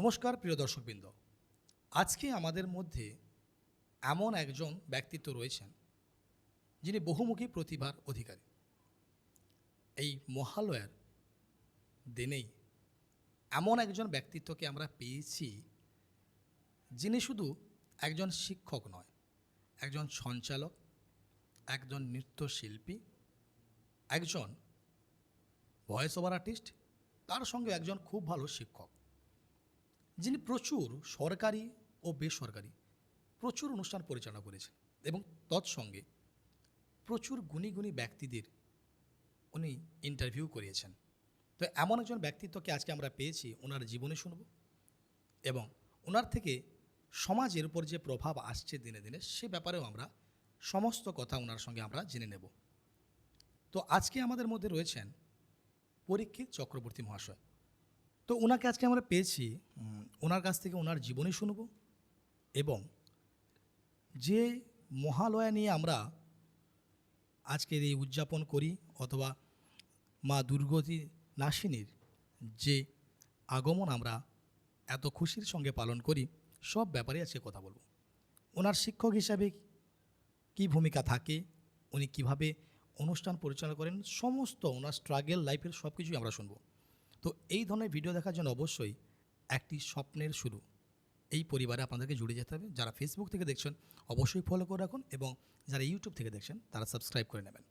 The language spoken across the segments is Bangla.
নমস্কার প্রিয় দর্শকবৃন্দ। আজকে আমাদের মধ্যে এমন একজন ব্যক্তিত্ব রয়েছেন যিনি বহুমুখী প্রতিভার অধিকারী। এই মহালয়ার দিনেই এমন একজন ব্যক্তিত্বকে আমরা পেয়েছি যিনি শুধু একজন শিক্ষক নয়, একজন সঞ্চালক, একজন নৃত্যশিল্পী, একজন ভয়েস ওভার আর্টিস্ট, তার সঙ্গে একজন খুব ভালো শিক্ষক, যিনি প্রচুর সরকারি ও বেসরকারি প্রচুর অনুষ্ঠান পরিচালনা করেছেন এবং তৎসঙ্গে প্রচুর গুণী গুণী ব্যক্তিদের উনি ইন্টারভিউ করিয়েছেন। তো এমন একজন ব্যক্তিত্বকে আজকে আমরা পেয়েছি, ওনার জীবনী শুনব এবং ওনার থেকে সমাজের উপর যে প্রভাব আসছে দিনে দিনে সে ব্যাপারেও আমরা সমস্ত কথা ওনার সঙ্গে আমরা জেনে নেব। তো আজকে আমাদের মধ্যে রয়েছেন পরীক্ষিত চক্রবর্তী মহাশয়। তো ওনাকে আজকে আমরা পেয়েছি, ওনার কাছ থেকে ওনার জীবনী শুনব এবং যে মহালয়া নিয়ে আমরা আজকের এই উদযাপন করি অথবা মা দুর্গতি নাসিনীর যে আগমন আমরা এত খুশির সঙ্গে পালন করি, সব ব্যাপারে আজকে কথা বলবো। ওনার শিক্ষক হিসাবে কী ভূমিকা থাকে, উনি কিভাবে অনুষ্ঠান পরিচালনা করেন, সমস্ত ওনার স্ট্রাগল লাইফের সব কিছুই আমরা শুনবো। তো এই ধরনের ভিডিও দেখার জন্য অবশ্যই একটি স্বপ্নের শুরু এই পরিবারে আপনাদেরকে জুড়ে যেতে হবে। যারা ফেসবুক থেকে দেখছেন অবশ্যই ফলো করে রাখুন এবং যারা ইউটিউব থেকে দেখছেন তারা সাবস্ক্রাইব করে নেবেন।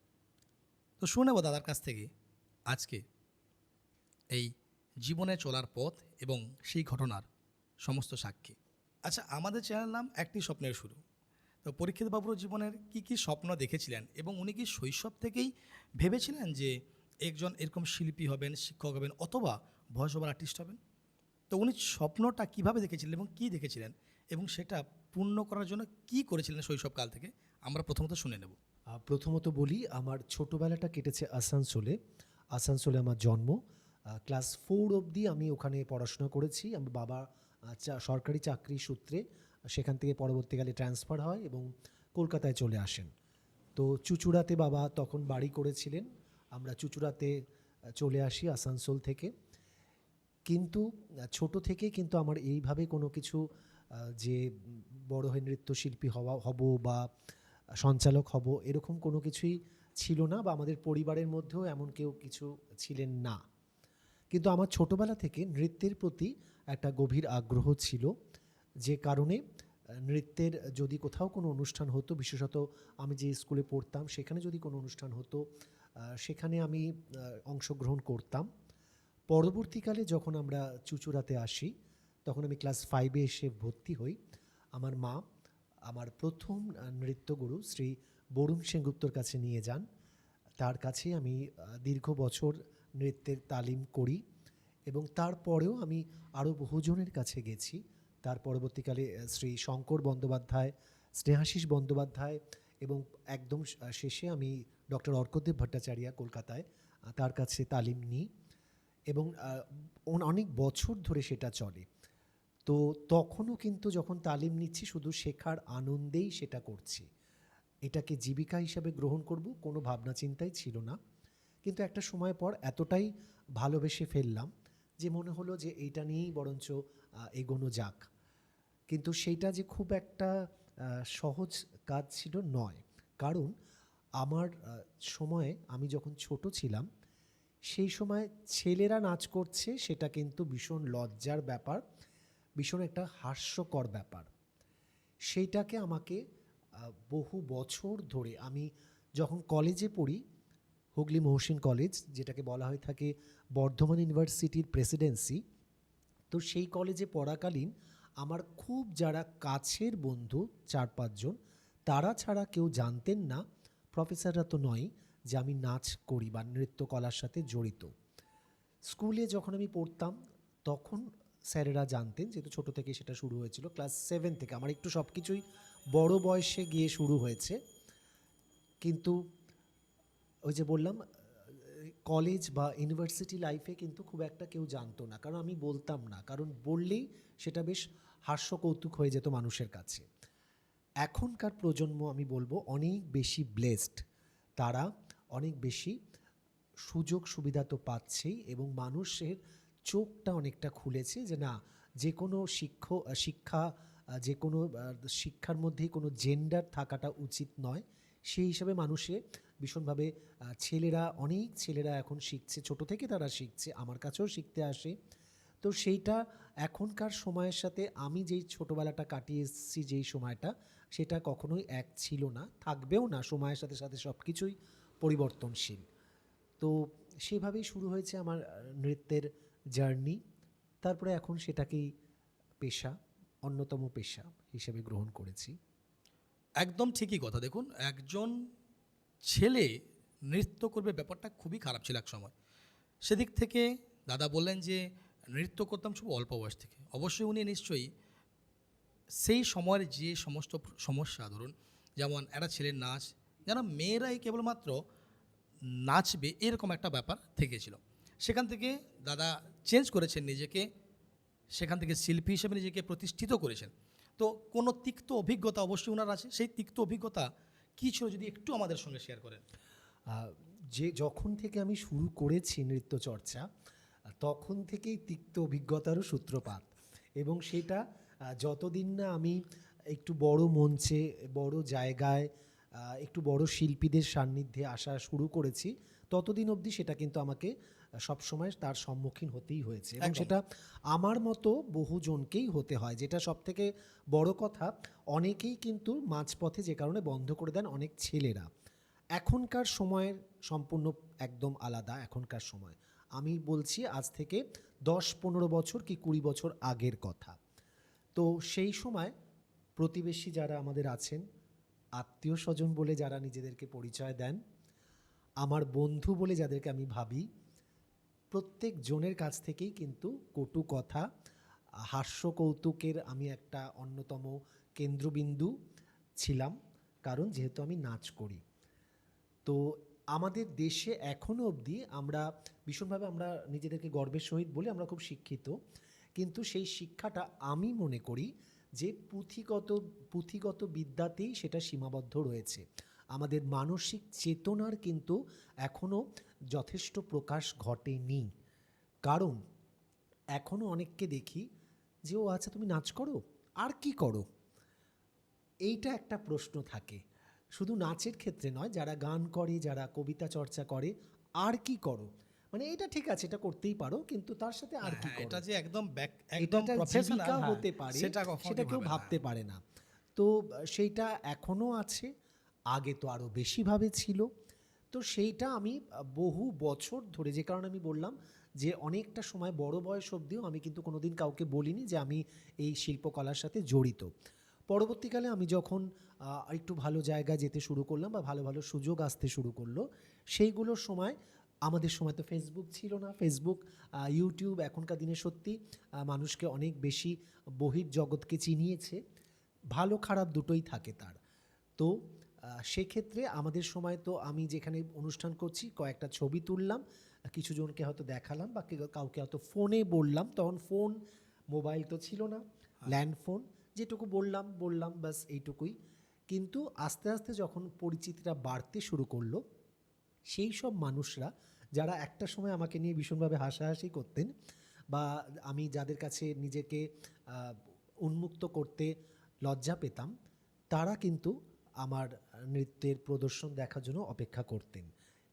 তো শুনে নেব দাদার কাছ থেকে আজকে এই জীবনে চলার পথ এবং সেই ঘটনার সমস্ত সাক্ষী। আচ্ছা, আমাদের চ্যানেল নাম একটি স্বপ্নের শুরু। তো পরীক্ষিত বাবুর জীবনের কি কি স্বপ্ন দেখেছিলেন এবং উনি কি শৈশব থেকেই ভেবেছিলেন যে একজন এরকম শিল্পী হবেন, শিক্ষক হবেন অথবা ভয়েস ওভার আর্টিস্ট হবেন? তো উনি স্বপ্নটা কিভাবে দেখেছিলেন এবং কি দেখেছিলেন এবং সেটা পূর্ণ করার জন্য কি করেছিলেন শৈশবকাল থেকে, আমরা প্রথমত শুনে নেব। প্রথমত বলি, আমার ছোটোবেলাটা কেটেছে আসানসোলে। আসানসোলে আমার জন্ম। ক্লাস 4 অবধি আমি ওখানে পড়াশোনা করেছি। আমার বাবা সরকারি চাকরি সূত্রে সেখান থেকে পরবর্তীকালে ট্রান্সফার হয় এবং কলকাতায় চলে আসেন। তো চুঁচুড়াতে বাবা তখন বাড়ি করেছিলেন। আমরা চুঁচুড়াতে চলে আসি আসানসোল থেকে। কিন্তু ছোট থেকে কিন্তু আমার এইভাবে কোনো কিছু যে বড় হয়ে নৃত্যশিল্পী হব বা সঞ্চালক হব এরকম কোনো কিছুই ছিল না, বা আমাদের পরিবারের মধ্যেও এমন কেউ কিছু ছিলেন না। কিন্তু আমার ছোটোবেলা থেকে নৃত্যের প্রতি একটা গভীর আগ্রহ ছিল, যে কারণে নৃত্যের যদি কোথাও কোনো অনুষ্ঠান হতো, বিশেষত আমি যে স্কুলে পড়তাম সেখানে যদি কোনো অনুষ্ঠান হতো সেখানে আমি অংশগ্রহণ করতাম। পরবর্তীকালে যখন আমরা চুঁচুড়াতে আসি তখন আমি ক্লাস 5-এ এসে ভর্তি হই। আমার মা আমার প্রথম নৃত্যগুরু শ্রী বরুণ সেনগুপ্তর কাছে নিয়ে যান। তার কাছে আমি দীর্ঘ বছর নৃত্যের তালিম করি এবং তারপরেও আমি আরও বহুজনের কাছে গেছি। তার পরবর্তীকালে শ্রী শঙ্কর বন্দ্যোপাধ্যায়, স্নেহাশিস বন্দ্যোপাধ্যায় এবং একদম শেষে আমি ডক্টর অর্কদেব ভট্টাচার্য কলকাতায় তার কাছে তালিম নিই এবং অনেক বছর ধরে সেটা চলে। তো তখনও কিন্তু যখন তালিম নিচ্ছি শুধু শেখার আনন্দেই সেটা করছি, এটাকে জীবিকা হিসাবে গ্রহণ করব কোনো ভাবনা চিন্তাই ছিল না। কিন্তু একটা সময় পর এতটাই ভালোবেসে ফেললাম যে মনে হলো যে এইটা নিয়েই বরঞ্চ এগোনো যাক। কিন্তু সেইটা যে খুব একটা সহজ কাজ ছিল নয়, কারণ আমার সময়ে আমি যখন ছোট ছিলাম সেই সময় ছেলেরা নাচ করছে সেটা কিন্তু ভীষণ লজ্জার ব্যাপার, ভীষণ একটা হাস্যকর ব্যাপার। সেইটাকে আমাকে বহু বছর ধরে, আমি যখন কলেজে পড়ি, হুগলি মহসিন কলেজ যেটাকে বলা হয়ে থাকে বর্ধমান ইউনিভার্সিটির প্রেসিডেন্সি, তো সেই কলেজে পড়াকালীন আমার খুব যারা কাছের বন্ধু 4-5 জন, তারা ছাড়া কেউ জানতেন না, প্রফেসররা তো নয়, যে আমি নাচ করি বা নৃত্যকলার সাথে জড়িত। স্কুলে যখন আমি পড়তাম তখন স্যারেরা জানতেন, যেহেতু ছোটো থেকে সেটা শুরু হয়েছিল ক্লাস 7 থেকে, আমার একটু সব কিছুই বড় বয়সে গিয়ে শুরু হয়েছে। কিন্তু ওই যে বললাম, কলেজ বা ইউনিভার্সিটি লাইফে কিন্তু খুব একটা কেউ জানতো না, কারণ আমি বলতাম না, কারণ বললেই সেটা বেশ হাস্যকৌতুক হয়ে যেত মানুষের কাছে। এখনকার প্রজন্ম আমি বলবো অনেক বেশি ব্লেসড, তারা অনেক বেশি সুযোগ সুবিধা তো পাচ্ছেই এবং মানুষের চোখটা অনেকটা খুলেছে যে না, যে কোনো শিক্ষা যে কোনো শিক্ষার মধ্যেই কোনো জেন্ডার থাকাটা উচিত নয়। সেই হিসাবে মানুষে ভীষণভাবে অনেক ছেলেরা এখন শিখছে, ছোট থেকে তারা শিখছে, আমার কাছেও শিখতে আসে। তো সেইটা এখনকার সময়ের সাথে আমি যেই ছোটোবেলাটা কাটিয়ে এসেছি, যেই সময়টা, সেটা কখনোই এক ছিল না, থাকবেও না। সময়ের সাথে সাথে সব কিছুই পরিবর্তনশীল। তো সেভাবেই শুরু হয়েছে আমার নৃত্যের জার্নি। তারপরে এখন সেটাকেই পেশা, অন্যতম পেশা হিসেবে গ্রহণ করেছি। একদম ঠিকই কথা। দেখুন, একজন ছেলে নৃত্য করবে, ব্যাপারটা খুবই খারাপ ছিল এক সময়। সেদিক থেকে দাদা বললেন যে নৃত্য করতাম খুব অল্প বয়স থেকে। অবশ্যই উনি নিশ্চয়ই সেই সময়ের যে সমস্ত সমস্যা, ধরুন যেমন একটা ছেলের নাচ, যেন মেয়েরাই কেবলমাত্র নাচবে এরকম একটা ব্যাপার থেকেছিল। সেখান থেকে দাদা চেঞ্জ করেছেন নিজেকে, সেখান থেকে শিল্পী হিসেবে নিজেকে প্রতিষ্ঠিত করেছেন। তো কোনো তিক্ত অভিজ্ঞতা অবশ্যই ওনার আছে, সেই তিক্ত অভিজ্ঞতা কী ছিল যদি একটু আমাদের সঙ্গে শেয়ার করেন। আহ, যে যখন থেকে আমি শুরু করেছি নৃত্য চর্চা, তখন থেকেই তিক্ত অভিজ্ঞতারও সূত্রপাত। এবং সেটা যতদিন না আমি একটু বড় মঞ্চে, বড় জায়গায়, একটু বড় শিল্পীদের সান্নিধ্যে আসা শুরু করেছি, ততদিন অবধি সেটা কিন্তু আমাকে সবসময় তার সম্মুখীন হতেই হয়েছে। এবং একদম। সেটা আমার মতো বহুজনকেই হতে হয়। যেটা সবথেকে বড় কথা, অনেকেই কিন্তু মাঝপথে যে কারণে বন্ধ করে দেন, অনেক ছেলেরা। এখনকার সময়ের সম্পূর্ণ একদম আলাদা। এখনকার সময় আমি বলছি আজ থেকে 10-15 বছর কি 20 বছর আগের কথা। তো সেই সময় প্রতিবেশী যারা আমাদের আছেন, আত্মীয় স্বজন বলে যারা নিজেদেরকে পরিচয় দেন, আমার বন্ধু বলে যাদেরকে আমি ভাবি, প্রত্যেক জনের কাছ থেকেই কিন্তু কটু কথা, হাস্য কৌতুকের আমি একটা অন্যতম কেন্দ্রবিন্দু ছিলাম। কারণ যেহেতু আমি নাচ করি, তো আমাদের দেশে এখনও অবধি আমরা ভীষণভাবে আমরা নিজেদেরকে গর্বের সহিত বলি আমরা খুব শিক্ষিত, কিন্তু সেই শিক্ষাটা আমি মনে করি যে পুঁথিগত বিদ্যাতেই সেটা সীমাবদ্ধ রয়েছে। আমাদের মানসিক চেতনার কিন্তু এখনও যথেষ্ট প্রকাশ ঘটেনি। কারণ এখনও অনেককে দেখি যে, ও আচ্ছা তুমি নাচ করো, আর কি করো? এইটা একটা প্রশ্ন থাকে। শুধু নাচের ক্ষেত্রে নয়, যারা গান করে, যারা কবিতা চর্চা করে, আর কি করো? মানে এটা ঠিক আছে, এটা করতেই পারো, কিন্তু তার সাথে আর কি হ্যাঁ, করো? এটা যে একদম এটা একদম একটা প্রফেশনাল, জীবিকা হ্যাঁ, হতে পারে, সেটা কখনো সেটা কেউ ভাবে না। ভাবতে পারে না। তো সেইটা এখনও আছে, আগে তো আরও বেশিভাবে ছিল। তো সেইটা আমি বহু বছর ধরে, যে কারণে আমি বললাম যে অনেকটা সময় বড় বয়স অবধিও আমি কিন্তু কোনোদিন কাউকে বলিনি যে আমি এই শিল্পকলার সাথে জড়িত। পরবর্তীকালে আমি যখন একটু ভালো জায়গায় যেতে শুরু করলাম বা ভালো ভালো সুযোগ আসতে শুরু করলো, সেইগুলোর সময়, আমাদের সময় তো ফেসবুক ছিল না। ফেসবুক, ইউটিউব এখনকার দিনে সত্যি মানুষকে অনেক বেশি বহির্জগৎকে চিনিয়েছে। ভালো খারাপ দুটোই থাকে তার। তো সেক্ষেত্রে আমাদের সময় তো আমি যেখানে অনুষ্ঠান করছি কয়েকটা ছবি তুললাম, কিছু জনকে হয়তো দেখালাম বা কাউকে হয়তো ফোনে বললাম। তখন ফোন, মোবাইল তো ছিল না, ল্যান্ড ফোন, যেটুকু বললাম ব্যাস এইটুকুই। কিন্তু আস্তে আস্তে যখন পরিচিতিটা বাড়তে শুরু করলো, সেই সব মানুষরা যারা একটা সময় আমাকে নিয়ে ভীষণভাবে হাসাহাসি করতেন, বা আমি যাদের কাছে নিজেকে আহ, উন্মুক্ত করতে লজ্জা পেতাম, তারা কিন্তু আমার নৃত্যের প্রদর্শন দেখার জন্য অপেক্ষা করতেন।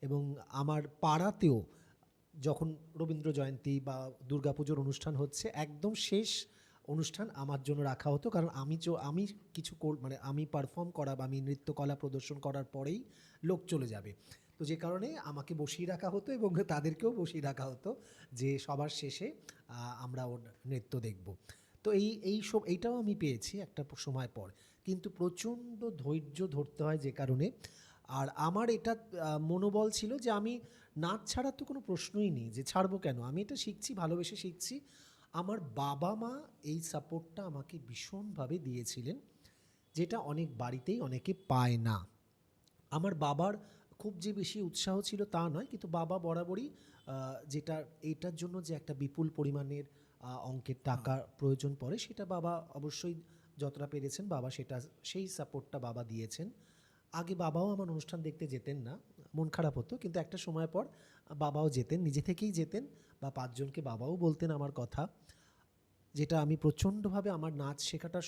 এবং আমার পাড়াতেও যখন রবীন্দ্র জয়ন্তী বা দুর্গাপুজোর অনুষ্ঠান হচ্ছে, একদম শেষ অনুষ্ঠান আমার জন্য রাখা হতো। কারণ আমি মানে আমি পারফর্ম করা বা আমি নৃত্যকলা প্রদর্শন করার পরেই লোক চলে যাবে। তো যে কারণে আমাকে বসিয়ে রাখা হতো এবং তাদেরকেও বসিয়ে রাখা হতো যে সবার শেষে আমরা ওর নৃত্য দেখব। তো এইটাও আমি পেয়েছি একটা সময় পর। কিন্তু প্রচণ্ড ধৈর্য ধরতে হয় যে কারণে। আর আমার এটা মনোবল ছিল যে আমি নাচ ছাড়ার তো কোনো প্রশ্নই নেই, যে ছাড়বো কেন? আমি এটা শিখছি, ভালোবেসে শিখছি। আমার বাবা মা এই সাপোর্টটা আমাকে ভীষণভাবে দিয়েছিলেন, যেটা অনেক বাড়িতেই অনেকে পায় না। আমার বাবার খুব যে বেশি উৎসাহ ছিল তা নয়, কিন্তু বাবা বরাবরই যেটা এইটার জন্য যে একটা বিপুল পরিমাণের অঙ্কের টাকা প্রয়োজন পড়ে, সেটা বাবা অবশ্যই যতটা পেরেছেন বাবা সেই সাপোর্টটা বাবা দিয়েছেন। আগে বাবাও আমার অনুষ্ঠান দেখতে যেতেন না, মন খারাপ হতো, কিন্তু একটা সময় পর বাবাও যেতেন, নিজে থেকেই যেতেন, বা 5 জনকে বাবাও বলতেন আমার কথা। যেটা আমি প্রচণ্ডভাবে আমার নাচ শেখাটা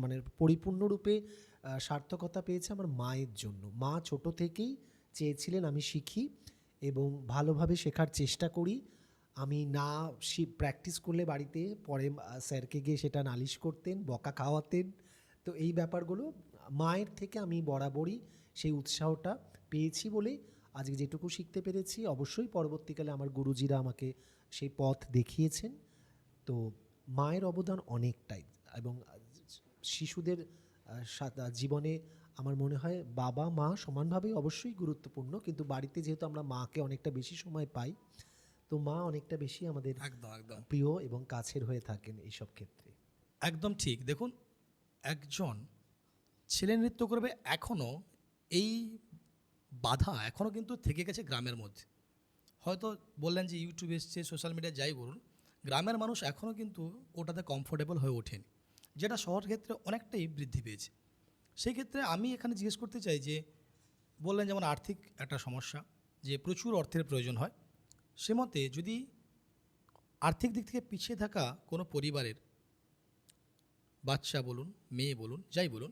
মানে পরিপূর্ণরূপে সার্থকতা পেয়েছে আমার মায়ের জন্য। মা ছোট থেকেই চেয়েছিলেন আমি শিখি এবং ভালোভাবে শেখার চেষ্টা করি। আমি না প্র্যাকটিস করলে বাড়িতে পরে স্যারকে গিয়ে সেটা নালিশ করতেন, বকা খাওয়াতেন। তো এই ব্যাপারগুলো মায়ের থেকে আমি বরাবরই সেই উৎসাহটা পেয়েছি বলেই আজকে যেটুকু শিখতে পেরেছি। অবশ্যই পরবর্তীকালে আমার গুরুজিরা আমাকে সেই পথ দেখিয়েছেন। তো মায়ের অবদান অনেকটাই এবং শিশুদের জীবনে আমার মনে হয় বাবা মা সমানভাবেই অবশ্যই গুরুত্বপূর্ণ, কিন্তু বাড়িতে যেহেতু আমরা মাকে অনেকটা বেশি সময় পাই, তো মা অনেকটা বেশি আমাদের একদম একদম প্রিয় এবং কাছের হয়ে থাকেন এইসব ক্ষেত্রে। একদম ঠিক। দেখুন, একজন ছেলে নৃত্য করবে, এখনও এই বাধা এখনও কিন্তু থেকে গেছে গ্রামের মধ্যে। হয়তো বললেন যে ইউটিউব এসছে, সোশ্যাল মিডিয়া যাই বলুন, গ্রামের মানুষ এখনও কিন্তু ওটাতে কমফোর্টেবল হয়ে ওঠেনি, যেটা শহর ক্ষেত্রে অনেকটাই বৃদ্ধি পেয়েছে। সেই ক্ষেত্রে আমি এখানে জিজ্ঞেস করতে চাই যে, বললেন যেমন আর্থিক একটা সমস্যা, যে প্রচুর অর্থের প্রয়োজন হয়, সে মতে যদি আর্থিক দিক থেকে পিছিয়ে থাকা কোনো পরিবারের বাচ্চা বলুন, মেয়ে বলুন, যাই বলুন,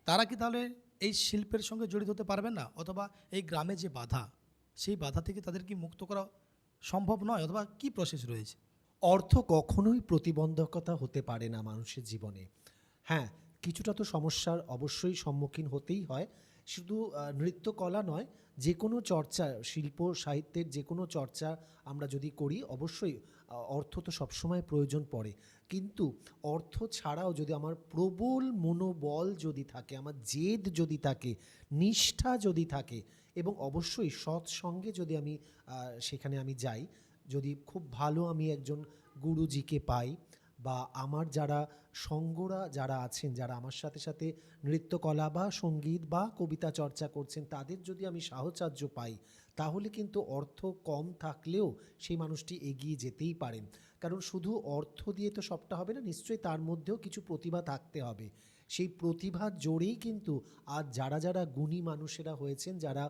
তারা কি তাহলে এই শিল্পের সঙ্গে জড়িত হতে পারবেন না? অথবা এই গ্রামে যে বাধা, সেই বাধা থেকে তাদের কি মুক্ত করা সম্ভব নয়, অথবা কি প্রসেস রয়েছে? অর্থ কখনোই প্রতিবন্ধকতা হতে পারে না মানুষের জীবনে। হ্যাঁ, কিছুটা তো সমস্যার অবশ্যই সম্মুখীন হতেই হয়। শুধু নৃত্যকলা নয়, যে কোনো চর্চা, শিল্প সাহিত্যের যে কোনো চর্চা আমরা যদি করি, অবশ্যই অর্থ তো সবসময় প্রয়োজন পড়ে। কিন্তু অর্থ ছাড়াও যদি আমার প্রবল মনোবল যদি থাকে, আমার জেদ যদি থাকে, নিষ্ঠা যদি থাকে এবং অবশ্যই সৎসঙ্গে যদি আমি সেখানে আমি যাই, যদি খুব ভালো আমি একজন গুরুজিকে পাই বা আমার যারা সঙ্গরা যারা আছেন, যারা আমার সাথে সাথে নৃত্যকলা বা সঙ্গীত বা কবিতা চর্চা করছেন, তাদের যদি আমি সাহচর্য পাই, তাহলে কিন্তু অর্থ কম থাকলেও সেই মানুষটি এগিয়ে যেতেই পারেন। কারণ শুধু অর্থ দিয়ে তো সবটা হবে না, নিশ্চয়ই তার মধ্যেও কিছু প্রতিভা থাকতে হবে। সেই প্রতিভার জোরেই কিন্তু আজ যারা যারা গুণী মানুষেরা হয়েছেন, যারা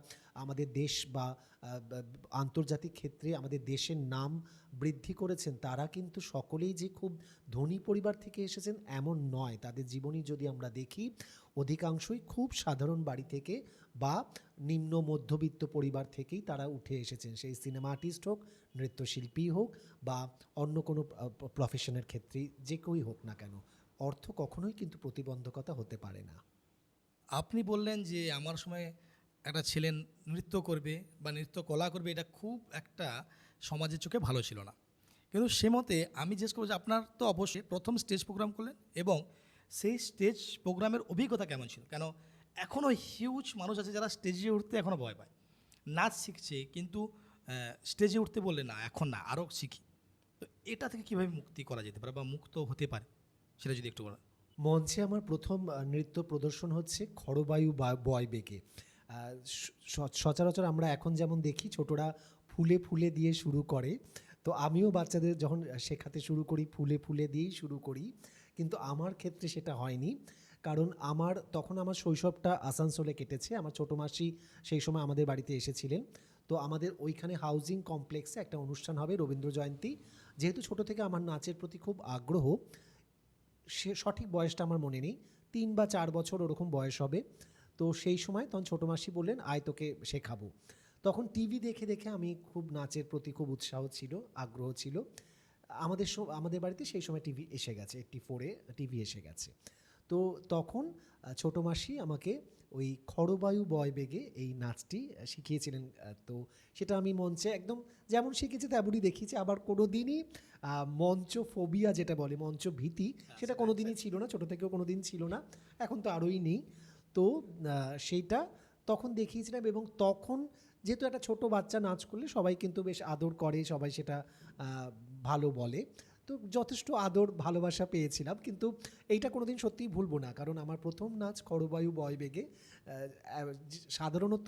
আমাদের দেশ বা আন্তর্জাতিক ক্ষেত্রে আমাদের দেশের নাম বৃদ্ধি করেছেন, তারা কিন্তু সকলেই যে খুব ধনী পরিবার থেকে এসেছেন এমন নয়। তাদের জীবনী যদি আমরা দেখি, অধিকাংশই খুব সাধারণ বাড়ি থেকে বা নিম্ন মধ্যবিত্ত পরিবার থেকেই তারা উঠে এসেছেন। সেই সিনেমা আর্টিস্ট হোক, নৃত্যশিল্পী হোক বা অন্য কোনো প্রফেশনের ক্ষেত্রেই যে কেউই হোক না কেন, অর্থ কখনোই কিন্তু প্রতিবন্ধকতা হতে পারে না। আপনি বললেন যে আমার সময় একটা ছেলে নৃত্য করবে বা নৃত্য কলা করবে, এটা খুব একটা সমাজের চোখে ভালো ছিল না। কিন্তু সে মতে আমি জিজ্ঞেস করবো যে আপনার তো অবশ্যই প্রথম স্টেজ প্রোগ্রাম করলেন, এবং সেই স্টেজ প্রোগ্রামের অভিজ্ঞতা কেমন ছিল? কেন এখনও হিউজ মানুষ আছে যারা স্টেজে উঠতে এখনও ভয় পায়, নাচ শিখছে কিন্তু স্টেজে উঠতে বললে না, এখন না, আরও শিখি। তো এটা থেকে কীভাবে মুক্তি করা যেতে পারে বা মুক্ত হতে পারে, সেটা যদি একটু বলেন। মঞ্চে আমার প্রথম নৃত্য প্রদর্শন হচ্ছে খড়বায়ু বয় বেগে। সচরাচর আমরা এখন যেমন দেখি ছোটরা ফুলে ফুলে দিয়ে শুরু করে, তো আমিও বাচ্চাদের যখন শেখাতে শুরু করি ফুলে ফুলে দিয়েই শুরু করি, কিন্তু আমার ক্ষেত্রে সেটা হয়নি। কারণ তখন আমার শৈশবটা আসানসোলে কেটেছে। আমার ছোটো মাসি সেই সময় আমাদের বাড়িতে এসেছিলেন। তো আমাদের ওইখানে হাউজিং কমপ্লেক্সে একটা অনুষ্ঠান হবে, রবীন্দ্র জয়ন্তী। যেহেতু ছোটো থেকে আমার নাচের প্রতি খুব আগ্রহ, সে সঠিক বয়সটা আমার মনে নেই, 3 বা 4 বছর ওরকম বয়স হবে। তো সেই সময় তখন ছোটো মাসি বললেন, আয় তোকে শেখাবো। তখন টিভি দেখে দেখে আমি খুব নাচের প্রতি খুব উৎসাহ ছিল, আগ্রহ ছিল। আমাদের বাড়িতে সেই সময় টিভি এসে গেছে, 84-এ টিভি এসে গেছে। তো তখন ছোটো মাসি আমাকে ওই খড়বায়ু বয় বেগে এই নাচটি শিখিয়েছিলেন। তো সেটা আমি মঞ্চে একদম যেমন শিখেছি তেমনই দেখিয়েছি। আবার কোনো দিনই মঞ্চ ফোবিয়া যেটা বলে, মঞ্চ ভীতি, সেটা কোনো দিনই ছিল না, ছোটো থেকেও কোনো দিন ছিল না, এখন তো আরোই নেই। তো সেইটা তখন দেখিয়েছিলাম এবং তখন যেহেতু একটা ছোট বাচ্চা নাচ করলে সবাই কিন্তু বেশ আদর করে, সবাই সেটা ভালো বলে, তো যথেষ্ট আদর ভালোবাসা পেয়েছিলাম। কিন্তু এইটা কোনোদিন সত্যিই ভুলবো না, কারণ আমার প্রথম নাচ খড়বায়ু বয় বেগে। সাধারণত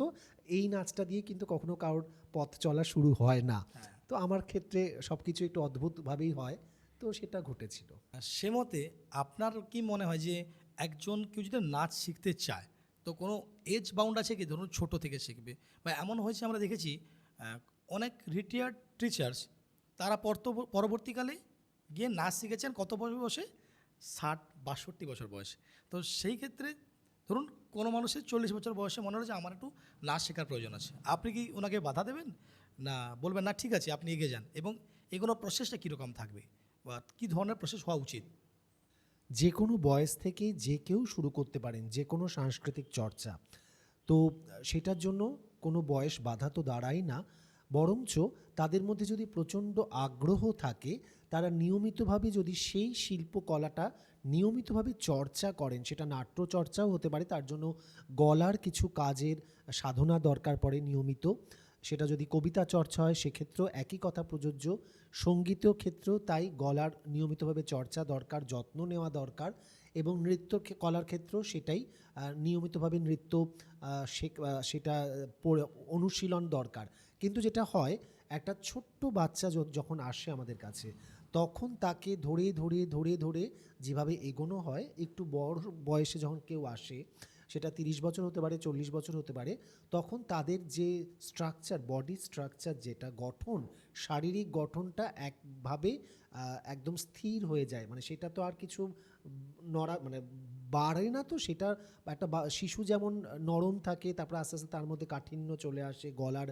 এই নাচটা দিয়ে কিন্তু কখনো কারোর পথ চলা শুরু হয় না, তো আমার ক্ষেত্রে সব কিছু একটু অদ্ভুতভাবেই হয়, তো সেটা ঘটেছিল। সে মতে আপনার কি মনে হয় যে একজন কেউ যদি নাচ শিখতে চায়, তো কোনো এজ বাউন্ড আছে কি? ধরুন ছোট থেকে শিখবে, বা এমন হয়েছে আমরা দেখেছি অনেক রিটায়ার্ড টিচার্স, তারা পরবর্তীকালে গিয়ে নাচ শিখেছেন কত বছর বয়সে? 60-62 বছর বয়সে। তো সেই ক্ষেত্রে ধরুন কোনো মানুষের 40 বছর বয়সে মনে হলো যে আমার একটু নাচ শেখার প্রয়োজন আছে, আপনি কি ওনাকে বাধা দেবেন, না বলবেন না ঠিক আছে আপনি এগিয়ে যান, এবং এগুলো প্রসেসটা কীরকম থাকবে বা কী ধরনের প্রসেস হওয়া উচিত? যে কোনো বয়স থেকে যে কেউ শুরু করতে পারেন যে কোনো সাংস্কৃতিক চর্চা। তো সেটার জন্য কোনো বয়স বাধা তো দাঁড়ায় না, বরঞ্চ তাদের মধ্যে যদি প্রচণ্ড আগ্রহ থাকে, তারা নিয়মিতভাবে যদি সেই শিল্পকলাটা নিয়মিতভাবে চর্চা করেন, সেটা নাট্য চর্চাও হতে পারে, তার জন্য গলার কিছু কাজের সাধনা দরকার পড়ে নিয়মিত। সেটা যদি কবিতা চর্চা হয় সেক্ষেত্রেও একই কথা প্রযোজ্য, সঙ্গীতেও ক্ষেত্রেও তাই গলার নিয়মিতভাবে চর্চা দরকার, যত্ন নেওয়া দরকার, এবং নৃত্য কলার ক্ষেত্রেও সেটাই, নিয়মিতভাবে নৃত্য সেটা অনুশীলন দরকার। কিন্তু যেটা হয়, একটা ছোট্ট বাচ্চা যখন আসে আমাদের কাছে, তখন তাকে ধরে ধরে ধরে ধরে যেভাবে এগোনো হয়, একটু বড় বয়সে যখন কেউ আসে, সেটা 30 বছর হতে পারে, 40 বছর হতে পারে, তখন তাদের যে স্ট্রাকচার, বডি স্ট্রাকচার, যেটা গঠন, শারীরিক গঠনটা একভাবে একদম স্থির হয়ে যায়। মানে সেটা তো আর কিছু নড়া মানে বাড়ে না, তো সেটা একটা শিশু যেমন নরম থাকে, তারপর আস্তে আস্তে তার মধ্যে কাঠিন্য চলে আসে, গলার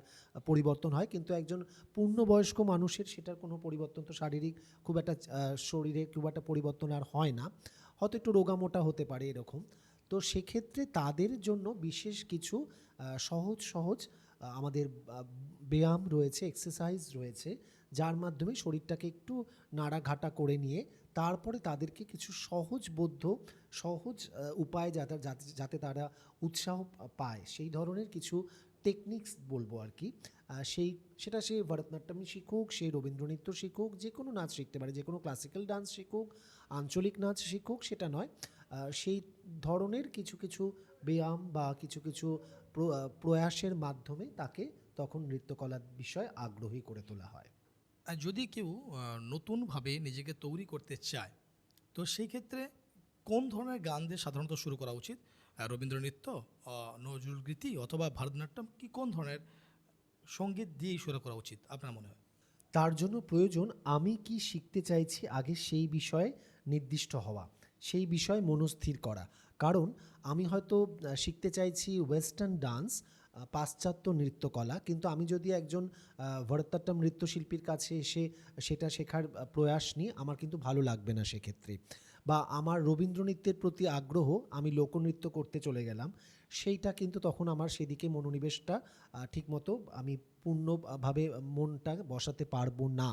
পরিবর্তন হয়, কিন্তু একজন পূর্ণবয়স্ক মানুষের সেটার কোনো পরিবর্তন তো শারীরিক খুব একটা শরীরে খুব একটা পরিবর্তন আর হয় না, হয়তো একটু রোগামোটা হতে পারে এরকম। তো সেক্ষেত্রে তাদের জন্য বিশেষ কিছু সহজ সহজ আমাদের ব্যায়াম রয়েছে, এক্সারসাইজ রয়েছে, যার মাধ্যমে শরীরটাকে একটু নাড়াঘাটা করে নিয়ে তারপরে তাদেরকে কিছু সহজবোধ্য, সহজ উপায় যাতে যাতে যাতে তারা উৎসাহ পায়, সেই ধরনের কিছু টেকনিক্স বলবো আর কি। সেটা সে ভরতনাট্যমই শিখুক, সে রবীন্দ্রনৃত্য শিখুক, যে কোনো নাচ শিখতে পারে, যে কোনো ক্লাসিক্যাল ডান্স শিখুক, আঞ্চলিক নাচ শিখুক, সেটা নয়, সেই ধরনের কিছু কিছু ব্যায়াম বা কিছু কিছু প্রয়াসের মাধ্যমে তাকে তখন নৃত্যকলার বিষয়ে আগ্রহী করে তোলা হয়। আর যদি কেউ নতুনভাবে নিজেকে তৈরি করতে চায়, তো সেই ক্ষেত্রে কোন ধরনের গান দিয়ে সাধারণত শুরু করা উচিত? রবীন্দ্র নৃত্য, নজরুল গীতি অথবা ভারতনাট্যম, কি কোন ধরনের সঙ্গীত দিয়েই শুরু করা উচিত আপনার মনে হয়? তার জন্য প্রয়োজন আমি কি শিখতে চাইছি আগে সেই বিষয়ে নির্দিষ্ট হওয়া, সেই বিষয়ে মনস্থির করা। কারণ আমি হয়তো শিখতে চাইছি ওয়েস্টার্ন ডান্স, পাশ্চাত্য নৃত্যকলা, কিন্তু আমি যদি একজন ভরতনাট্যম নৃত্যশিল্পীর কাছে এসে সেটা শেখার প্রয়াস নিই, আমার কিন্তু ভালো লাগবে না সেক্ষেত্রে। বা আমার রবীন্দ্র নৃত্যের প্রতি আগ্রহ, আমি লোকনৃত্য করতে চলে গেলাম, সেইটা কিন্তু তখন আমার সেদিকে মনোনিবেশটা ঠিকমতো আমি পূর্ণভাবে মনটা বসাতে পারবো না।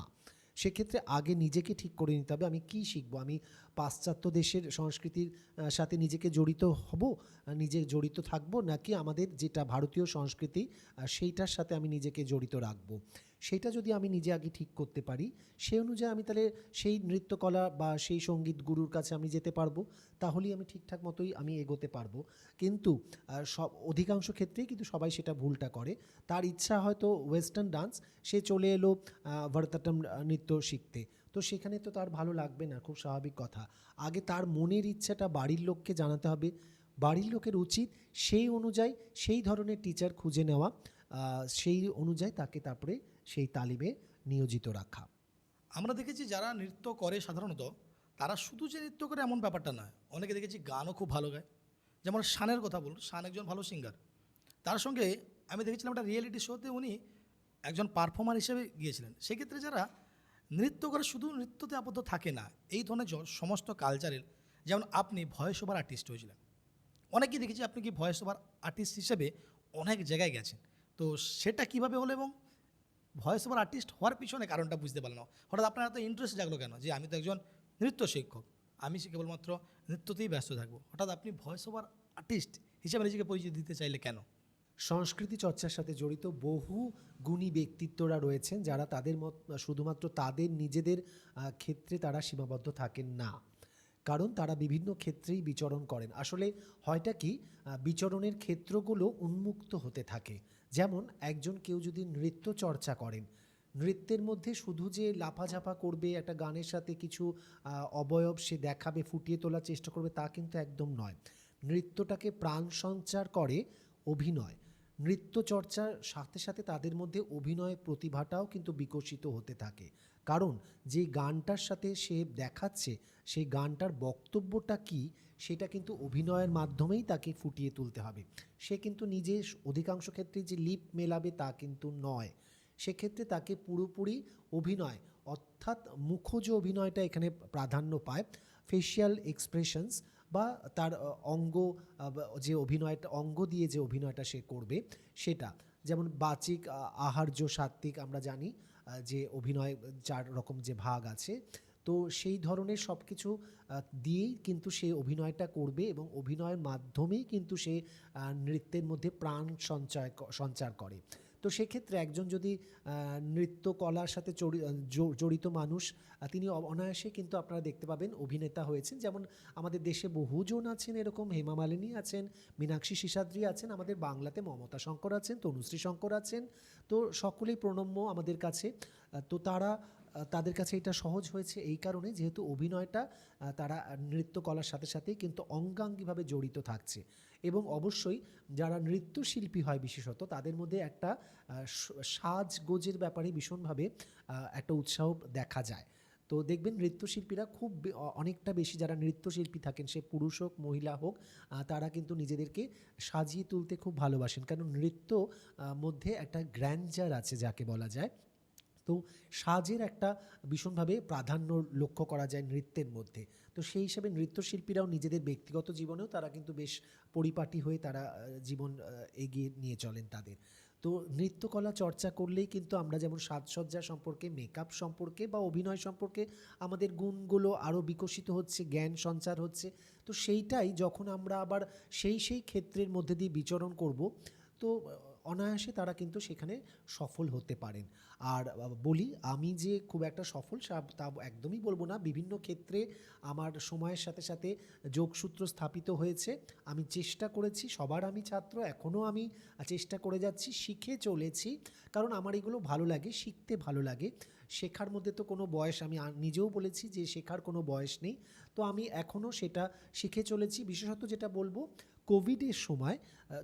সেক্ষেত্রে আগে নিজেকে ঠিক করে নিতে হবে আমি কী শিখবো। আমি পাশ্চাত্য দেশের সংস্কৃতির সাথে নিজেকে জড়িত হব, নিজে জড়িত থাকবো, নাকি আমাদের যেটা ভারতীয় সংস্কৃতি সেইটার সাথে আমি নিজেকে জড়িত রাখবো। সেইটা যদি আমি নিজে আগে ঠিক করতে পারি, সেই অনুযায়ী আমি তাহলে সেই নৃত্যকলা বা সেই সঙ্গীত গুরুর কাছে আমি যেতে পারবো, তাহলেই আমি ঠিকঠাক মতোই আমি এগোতে পারবো। কিন্তু সব অধিকাংশ ক্ষেত্রেই কিন্তু সবাই সেটা ভুলটা করে। তার ইচ্ছা হয়তো ওয়েস্টার্ন ডান্স, সে চলে এলো ভরতনাট্যম নৃত্য শিখতে, তো সেখানে তো তার ভালো লাগবে না, খুব স্বাভাবিক কথা। আগে তার মনের ইচ্ছাটা বাড়ির লোককে জানাতে হবে, বাড়ির লোকের উচিত সেই অনুযায়ী সেই ধরনের টিচার খুঁজে নেওয়া, সেই অনুযায়ী তাকে তারপরে সেই তালিমে নিয়োজিত রাখা। আমরা দেখেছি যারা নৃত্য করে সাধারণত, তারা শুধু যে নৃত্য করে এমন ব্যাপারটা নয়, অনেকে দেখেছি গানও খুব ভালো গায়। যেমন শানের কথা বলুন, শান একজন ভালো সিঙ্গার। তার সঙ্গে আমি দেখেছিলাম একটা রিয়েলিটি শোতে উনি একজন পারফর্মার হিসেবে গিয়েছিলেন। সেক্ষেত্রে যারা নৃত্য করে শুধু নৃত্যতে আবদ্ধ থাকে না, এই ধরনের সমস্ত কালচারের, যেমন আপনি ভয়েস ওভার আর্টিস্ট হয়েছিলেন, অনেকেই দেখেছি আপনি কি ভয়েস ওভার আর্টিস্ট হিসেবে অনেক জায়গায় গেছেন। তো সেটা কিভাবে হলো, এবং ভয়েস ওভার আর্টিস্ট হওয়ার পিছনে কারণটা বুঝতে পারলাম না, হঠাৎ আপনার এত ইন্টারেস্ট জাগলো কেন যে আমি তো একজন নৃত্য শিক্ষক, আমি সে কেবলমাত্র নৃত্যতেই ব্যস্ত থাকবো, হঠাৎ আপনি ভয়েস ওভার আর্টিস্ট হিসেবে নিজেকে পরিচয় দিতে চাইলে কেন? সংস্কৃতি চর্চার সাথে জড়িত বহু গুণী ব্যক্তিত্বরা রয়েছেন, যারা তাদের শুধুমাত্র তাদের নিজেদের ক্ষেত্রে তারা সীমাবদ্ধ থাকেন না, কারণ তারা বিভিন্ন ক্ষেত্রেই বিচরণ করেন। আসলে হয়টা কি, বিচরণের ক্ষেত্রগুলো উন্মুক্ত হতে থাকে। যেমন একজন কেউ যদি নৃত্য চর্চা করেন, নৃত্যের মধ্যে শুধু যে লাফাঝাপা করবে, একটা গানের সাথে কিছু অবয়ব সে দেখাবে, ফুটিয়ে তোলার চেষ্টা করবে, তা কিন্তু একদম নয়। নৃত্যটাকে প্রাণ সঞ্চার করে অভিনয়। নৃত্য চর্চার সাথে সাথে তাদের মধ্যে অভিনয় প্রতিভাটাও কিন্তু বিকশিত হতে থাকে। কারণ যে গানটার সাথে সে দেখাচ্ছে সেই গানটার বক্তব্যটা কি সেটা কিন্তু অভিনয়ের মাধ্যমেই তাকে ফুটিয়ে তুলতে হবে। সে কিন্তু নিজে অধিকাংশ ক্ষেত্রে যে লিপ মেলাবে তা কিন্তু নয়, সেক্ষেত্রে তাকে পুরোপুরি অভিনয় অর্থাৎ মুখজ অভিনয়টা এখানে প্রাধান্য পায়। ফেশিয়াল এক্সপ্রেশনস বা তার যে অভিনয়টা অঙ্গ দিয়ে যে অভিনয়টা সে করবে সেটা, যেমন বাচিক, আহার্য, সাত্ত্বিক, আমরা জানি যে অভিনয় 4 রকম যে ভাগ আছে। তো সেই ধরনের সব কিছু দিয়েই কিন্তু সে অভিনয়টা করবে এবং অভিনয়ের মাধ্যমেই কিন্তু সে নৃত্যের মধ্যে প্রাণ সঞ্চার করে। তো সেক্ষেত্রে একজন যদি নৃত্যকলার সাথে জড়িত মানুষ, তিনি অনায়াসে কিন্তু আপনারা দেখতে পাবেন অভিনেতা হয়েছেন। যেমন আমাদের দেশে বহুজন আছেন এরকম, হেমা মালিনী আছেন, মীনাক্ষী শেষাদ্রি আছেন, আমাদের বাংলাতে মমতা শঙ্কর আছেন, তনুশ্রী শঙ্কর আছেন। তো সকলেই প্রণম্য আমাদের কাছে। তো তাদের কাছে এটা সহজ হয়েছে এই কারণে, যেহেতু অভিনয়টা তারা নৃত্যকলার সাথে সাথেই কিন্তু অঙ্গাঙ্গিভাবে জড়িত থাকছে। এবং অবশ্যই যারা নৃত্যশিল্পী হয় বিশেষত, তাদের মধ্যে একটা সাজগোজের ব্যাপারে ভীষণভাবে একটা উৎসাহ দেখা যায়। তো দেখবেন নৃত্যশিল্পীরা খুব অনেকটা বেশি, যারা নৃত্যশিল্পী থাকেন সে পুরুষ হোক মহিলা হোক, তারা কিন্তু নিজেদেরকে সাজিয়ে তুলতে খুব ভালোবাসেন, কারণ নৃত্য মধ্যে একটা গ্র্যান্ডার আছে যাকে বলা যায়। তো সাজের একটা ভীষণভাবে প্রাধান্য লক্ষ্য করা যায় নৃত্যের মধ্যে। তো সেই হিসাবে নৃত্যশিল্পীরাও নিজেদের ব্যক্তিগত জীবনেও তারা কিন্তু বেশ পরিপাটি হয়ে তারা জীবন এগিয়ে নিয়ে চলেন তাদের। তো নৃত্যকলা চর্চা করলেই কিন্তু আমরা যেমন সাজসজ্জা সম্পর্কে, মেকআপ সম্পর্কে বা অভিনয় সম্পর্কে আমাদের গুণগুলো আরও বিকশিত হচ্ছে, জ্ঞান সঞ্চার হচ্ছে। তো সেইটাই যখন আমরা আবার সেই ক্ষেত্রের মধ্যে দিয়ে বিচরণ করব, তো অনায়াসে তারা কিন্তু সেখানে সফল হতে পারেন। আর বলি আমি যে খুব একটা সফল তা একদমই বলবো না। বিভিন্ন ক্ষেত্রে আমার সময়ের সাথে সাথে যোগসূত্র স্থাপিত হয়েছে। আমি চেষ্টা করেছি, সবার আমি ছাত্র, এখনও আমি চেষ্টা করে যাচ্ছি, শিখে চলেছি, কারণ আমার এগুলো ভালো লাগে, শিখতে ভালো লাগে। শেখার মধ্যে তো কোনো বয়স, আমি নিজেও বলেছি যে শেখার কোনো বয়স নেই। তো আমি এখনও সেটা শিখে চলেছি। বিশেষত যেটা বলবো, কোভিডের সময়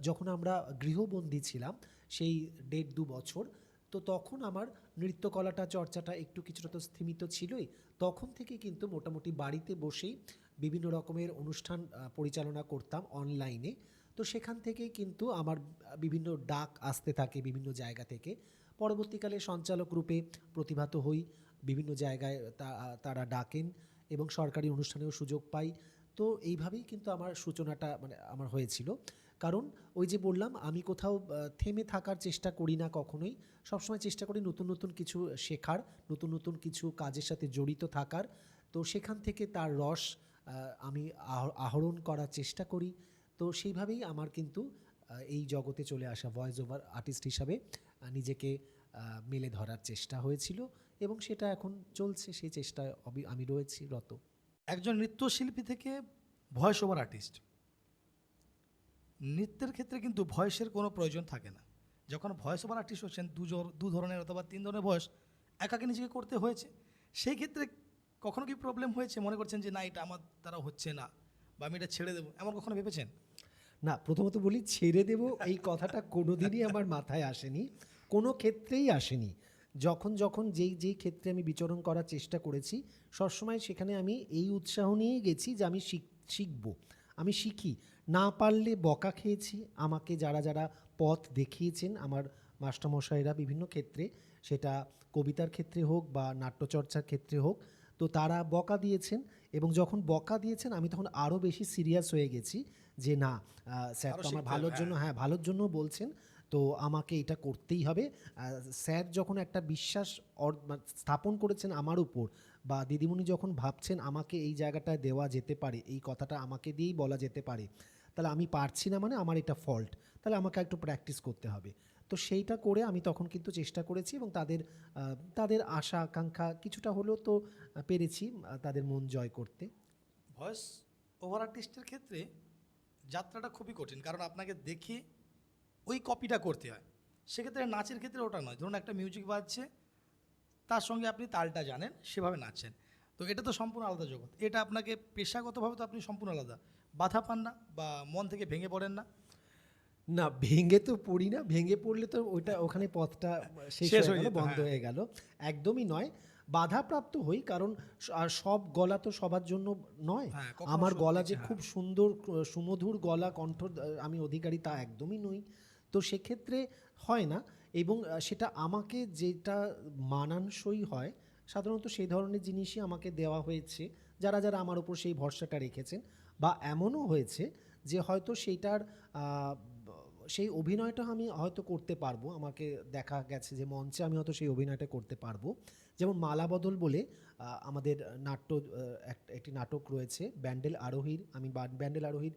যখন আমরা গৃহবন্দী ছিলাম, সেই 1.5-2 বছর, তো তখন আমার নৃত্যকলাটা চর্চাটা একটু কিছুটা তো স্থিমিত ছিলই। তখন থেকে কিন্তু মোটামুটি বাড়িতে বসেই বিভিন্ন রকমের অনুষ্ঠান পরিচালনা করতাম অনলাইনে। তো সেখান থেকেই কিন্তু আমার বিভিন্ন ডাক আসতে থাকে বিভিন্ন জায়গা থেকে। পরবর্তীকালে সঞ্চালক রূপে প্রতিভাত হই, বিভিন্ন জায়গায় তারা ডাকেন এবং সরকারি অনুষ্ঠানেও সুযোগ পাই। তো এইভাবেই কিন্তু আমার সূচনাটা মানে আমার হয়েছিল। কারণ ওই যে বললাম, আমি কোথাও থেমে থাকার চেষ্টা করি না কখনোই। সবসময় চেষ্টা করি নতুন নতুন কিছু শেখার, নতুন নতুন কিছু কাজের সাথে জড়িত থাকার। তো সেখান থেকে তার রস আমি আহরণ করার চেষ্টা করি। তো সেইভাবেই আমার কিন্তু এই জগতে চলে আসা, ভয়েস ওভার আর্টিস্ট হিসাবে নিজেকে মেলে ধরার চেষ্টা হয়েছিল এবং সেটা এখন চলছে, সেই চেষ্টায় আমি রয়েছি রত। একজন নৃত্যশিল্পী থেকে ভয়েস ওভার আর্টিস্ট, নৃত্যের ক্ষেত্রে কিন্তু ভয়েসের কোনো প্রয়োজন থাকে না। যখন ভয়েস ওভার আর্টিস্ট হচ্ছেন, দু ধরনের অথবা 3 ধরনের ভয়েস একাকে নিজেকে করতে হয়েছে, সেই ক্ষেত্রে কখনো কি প্রবলেম হয়েছে, মনে করছেন যে না এটা আমার দ্বারা হচ্ছে না বা আমি এটা ছেড়ে দেবো, এমন কখনো ভেবেছেন? না, প্রথমত বলি, ছেড়ে দেব এই কথাটা কোনোদিনই আমার মাথায় আসেনি, কোনো ক্ষেত্রেই আসেনি। যখন যেই ক্ষেত্রে আমি বিচরণ করার চেষ্টা করেছি, সবসময় সেখানে আমি এই উৎসাহ নিয়েই গেছি যে আমি শিখব, আমি শিখি। না পারলে বকা খেয়েছি, আমাকে যারা পথ দেখিয়েছেন আমার মাস্টারমশাইরা বিভিন্ন ক্ষেত্রে, সেটা কবিতার ক্ষেত্রে হোক বা নাট্যচর্চার ক্ষেত্রে হোক, তো তারা বকা দিয়েছেন। এবং যখন বকা দিয়েছেন আমি তখন আরও বেশি সিরিয়াস হয়ে গেছি যে না, স্যার তো আমার ভালোর জন্য, হ্যাঁ ভালোর জন্য বলছেন, তো আমাকে এটা করতেই হবে। স্যার যখন একটা বিশ্বাস স্থাপন করেছেন আমার উপর, বা দিদিমণি যখন ভাবছেন আমাকে এই জায়গাটায় দেওয়া যেতে পারে, এই কথাটা আমাকে দিয়েই বলা যেতে পারে, তাহলে আমি পারছি না মানে আমার এটা ফল্ট, তাহলে আমাকে একটু প্র্যাকটিস করতে হবে। তো সেইটা করে আমি তখন কিন্তু চেষ্টা করেছি এবং তাদের আশা আকাঙ্ক্ষা কিছুটা হলেও তো পেরেছি তাদের মন জয় করতে। ভয়েস ওভার আর্টিস্টের ক্ষেত্রে যাত্রাটা খুবই কঠিন, কারণ আপনাকে দেখে ওই কপিটা করতে হয়। সেক্ষেত্রে নাচের ক্ষেত্রে ওটা নয়, ধরুন একটা মিউজিক বাজছে, তার সঙ্গে আপনি তালটা জানেন, সেভাবে নাচছেন। তো এটা তো সম্পূর্ণ আলাদা জগৎ। এটা আপনাকে পেশাগতভাবে তো আপনি সম্পূর্ণ আলাদা, বাধা পান না বা মন থেকে ভেঙে পড়েন না? না, ভেঙে তো পড়ি না, ভেঙে পড়লে তো ওখানে পথটা শেষ হয়ে গেল, যেত, বন্ধ হ্যাঁ। হয়ে গেল, একদমই নয়। বাধাপ্রাপ্ত হই, কারণ আর সব গলা তো সবার জন্য নয়। হ্যাঁ, কখনো আমার সত্যি, গলা যে হ্যাঁ। খুব সুন্দর সুমধুর গলা কণ্ঠ আমি অধিকারী তা একদমই নই। তো সেক্ষেত্রে হয় না, এবং সেটা আমাকে যেটা মানানসই হয় সাধারণত সেই ধরনের জিনিসই আমাকে দেওয়া হয়েছে, যারা যারা আমার উপর সেই ভরসাটা রেখেছেন। বা এমনও হয়েছে যে হয়তো সেইটার সেই অভিনয়টা আমি হয়তো করতে পারবো, আমাকে দেখা গেছে যে মঞ্চে আমি হয়তো সেই অভিনয়টা করতে পারবো। যেমন মালাবদল বলে আমাদের নাট্য একটি নাটক রয়েছে ব্যান্ডেল আরোহীর, আমি ব্যান্ডেল আরোহীর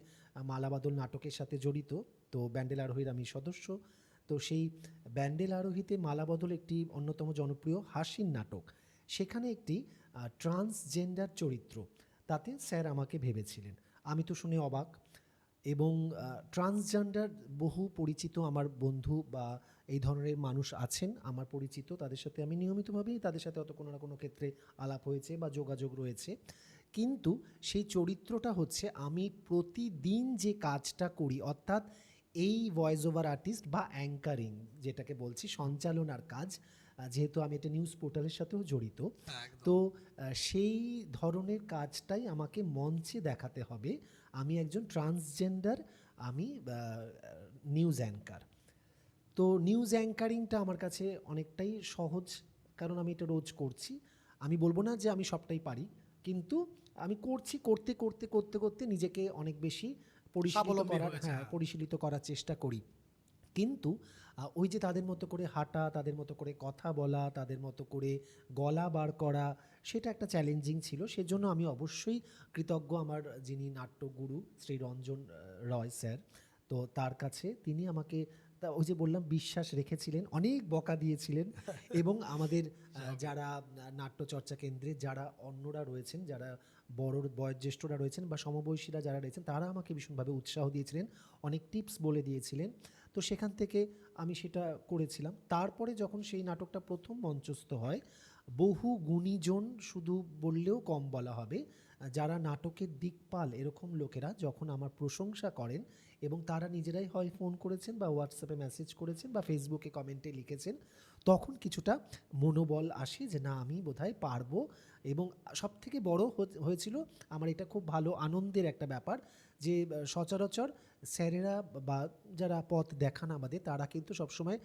মালাবদল নাটকের সাথে জড়িত। তো ব্যান্ডেল আরোহীর আমি সদস্য। তো সেই ব্যান্ডেল আরোহীতে মালাবদল একটি অন্যতম জনপ্রিয় হাসির নাটক। সেখানে একটি ট্রান্সজেন্ডার চরিত্র, তাতে স্যার আমাকে ভেবেছিলেন। আমি তো শুনে অবাক। এবং ট্রান্সজেন্ডার বহু পরিচিত আমার বন্ধু বা এই ধরনের মানুষ আছেন আমার পরিচিত, তাদের সাথে আমি নিয়মিতভাবেই তাদের সাথে হয়তো কোনো না কোনো ক্ষেত্রে আলাপ হয়েছে বা যোগাযোগ রয়েছে। কিন্তু সেই চরিত্রটা হচ্ছে আমি প্রতিদিন যে কাজটা করি, অর্থাৎ এই ভয়েস ওভার আর্টিস্ট বা অ্যাঙ্কারিং যেটাকে বলছি, সঞ্চালনার কাজ, যেহেতু আমি একটা নিউজ পোর্টালের সাথেও জড়িত। হ্যাঁ, একদম। তো সেই ধরনের কাজটাই আমাকে মঞ্চে দেখাতে হবে। আমি একজন ট্রান্সজেন্ডার, আমি নিউজ অ্যাঙ্কার। তো নিউজ অ্যাঙ্কারিংটা আমার কাছে অনেকটাই সহজ, কারণ আমি এটা রোজ করছি। আমি বলবো না যে আমি সবটাই পারি, কিন্তু আমি করছি, করতে করতে করতে করতে নিজেকে অনেক বেশি স্বাবলম্বী হয়েছে, হ্যাঁ। পরিশীলিত করার চেষ্টা করি। কিন্তু ওই যে তাদের মতো করে হাঁটা, তাদের মতো করে কথা বলা, তাদের মতো করে গলা বার করা, সেটা একটা চ্যালেঞ্জিং ছিল। সেজন্য আমি অবশ্যই কৃতজ্ঞ আমার যিনি নাট্যগুরু শ্রী রঞ্জন রয় স্যার। তো তার কাছে তিনি আমাকে ওই যে বললাম বিশ্বাস রেখেছিলেন, অনেক বকা দিয়েছিলেন। এবং আমাদের যারা নাট্যচর্চা কেন্দ্রে যারা অন্যরা রয়েছেন, যারা বড় বয়োজ্যেষ্ঠরা রয়েছেন বা সমবয়সীরা যারা রয়েছেন, তারা আমাকে ভীষণভাবে উৎসাহ দিয়েছিলেন, অনেক টিপস বলে দিয়েছিলেন। তো সেখান থেকে আমি সেটা করেছিলাম। তারপরে যখন সেই নাটকটা প্রথম মঞ্চস্থ হয়, বহু গুণীজন শুধু বললেও কম বলা হবে, যারা নাটকের দিকপাল এরকম লোকেরা যখন আমার প্রশংসা করেন, এবং তারা নিজেরাই হয় ফোন করেছেন বা হোয়াটসঅ্যাপে মেসেজ করেছেন বা ফেসবুকে কমেন্টে লিখেছেন, তখন কিছুটা মনোবল আসে যে না, আমি বোধহয় পারবো। এবং সবথেকে বড় হয়েছিল আমার এটা খুব ভালো আনন্দের একটা ব্যাপার যে সচরাচর স্যারেরা বা যারা পথ দেখান আমাদের, তারা কিন্তু সবসময়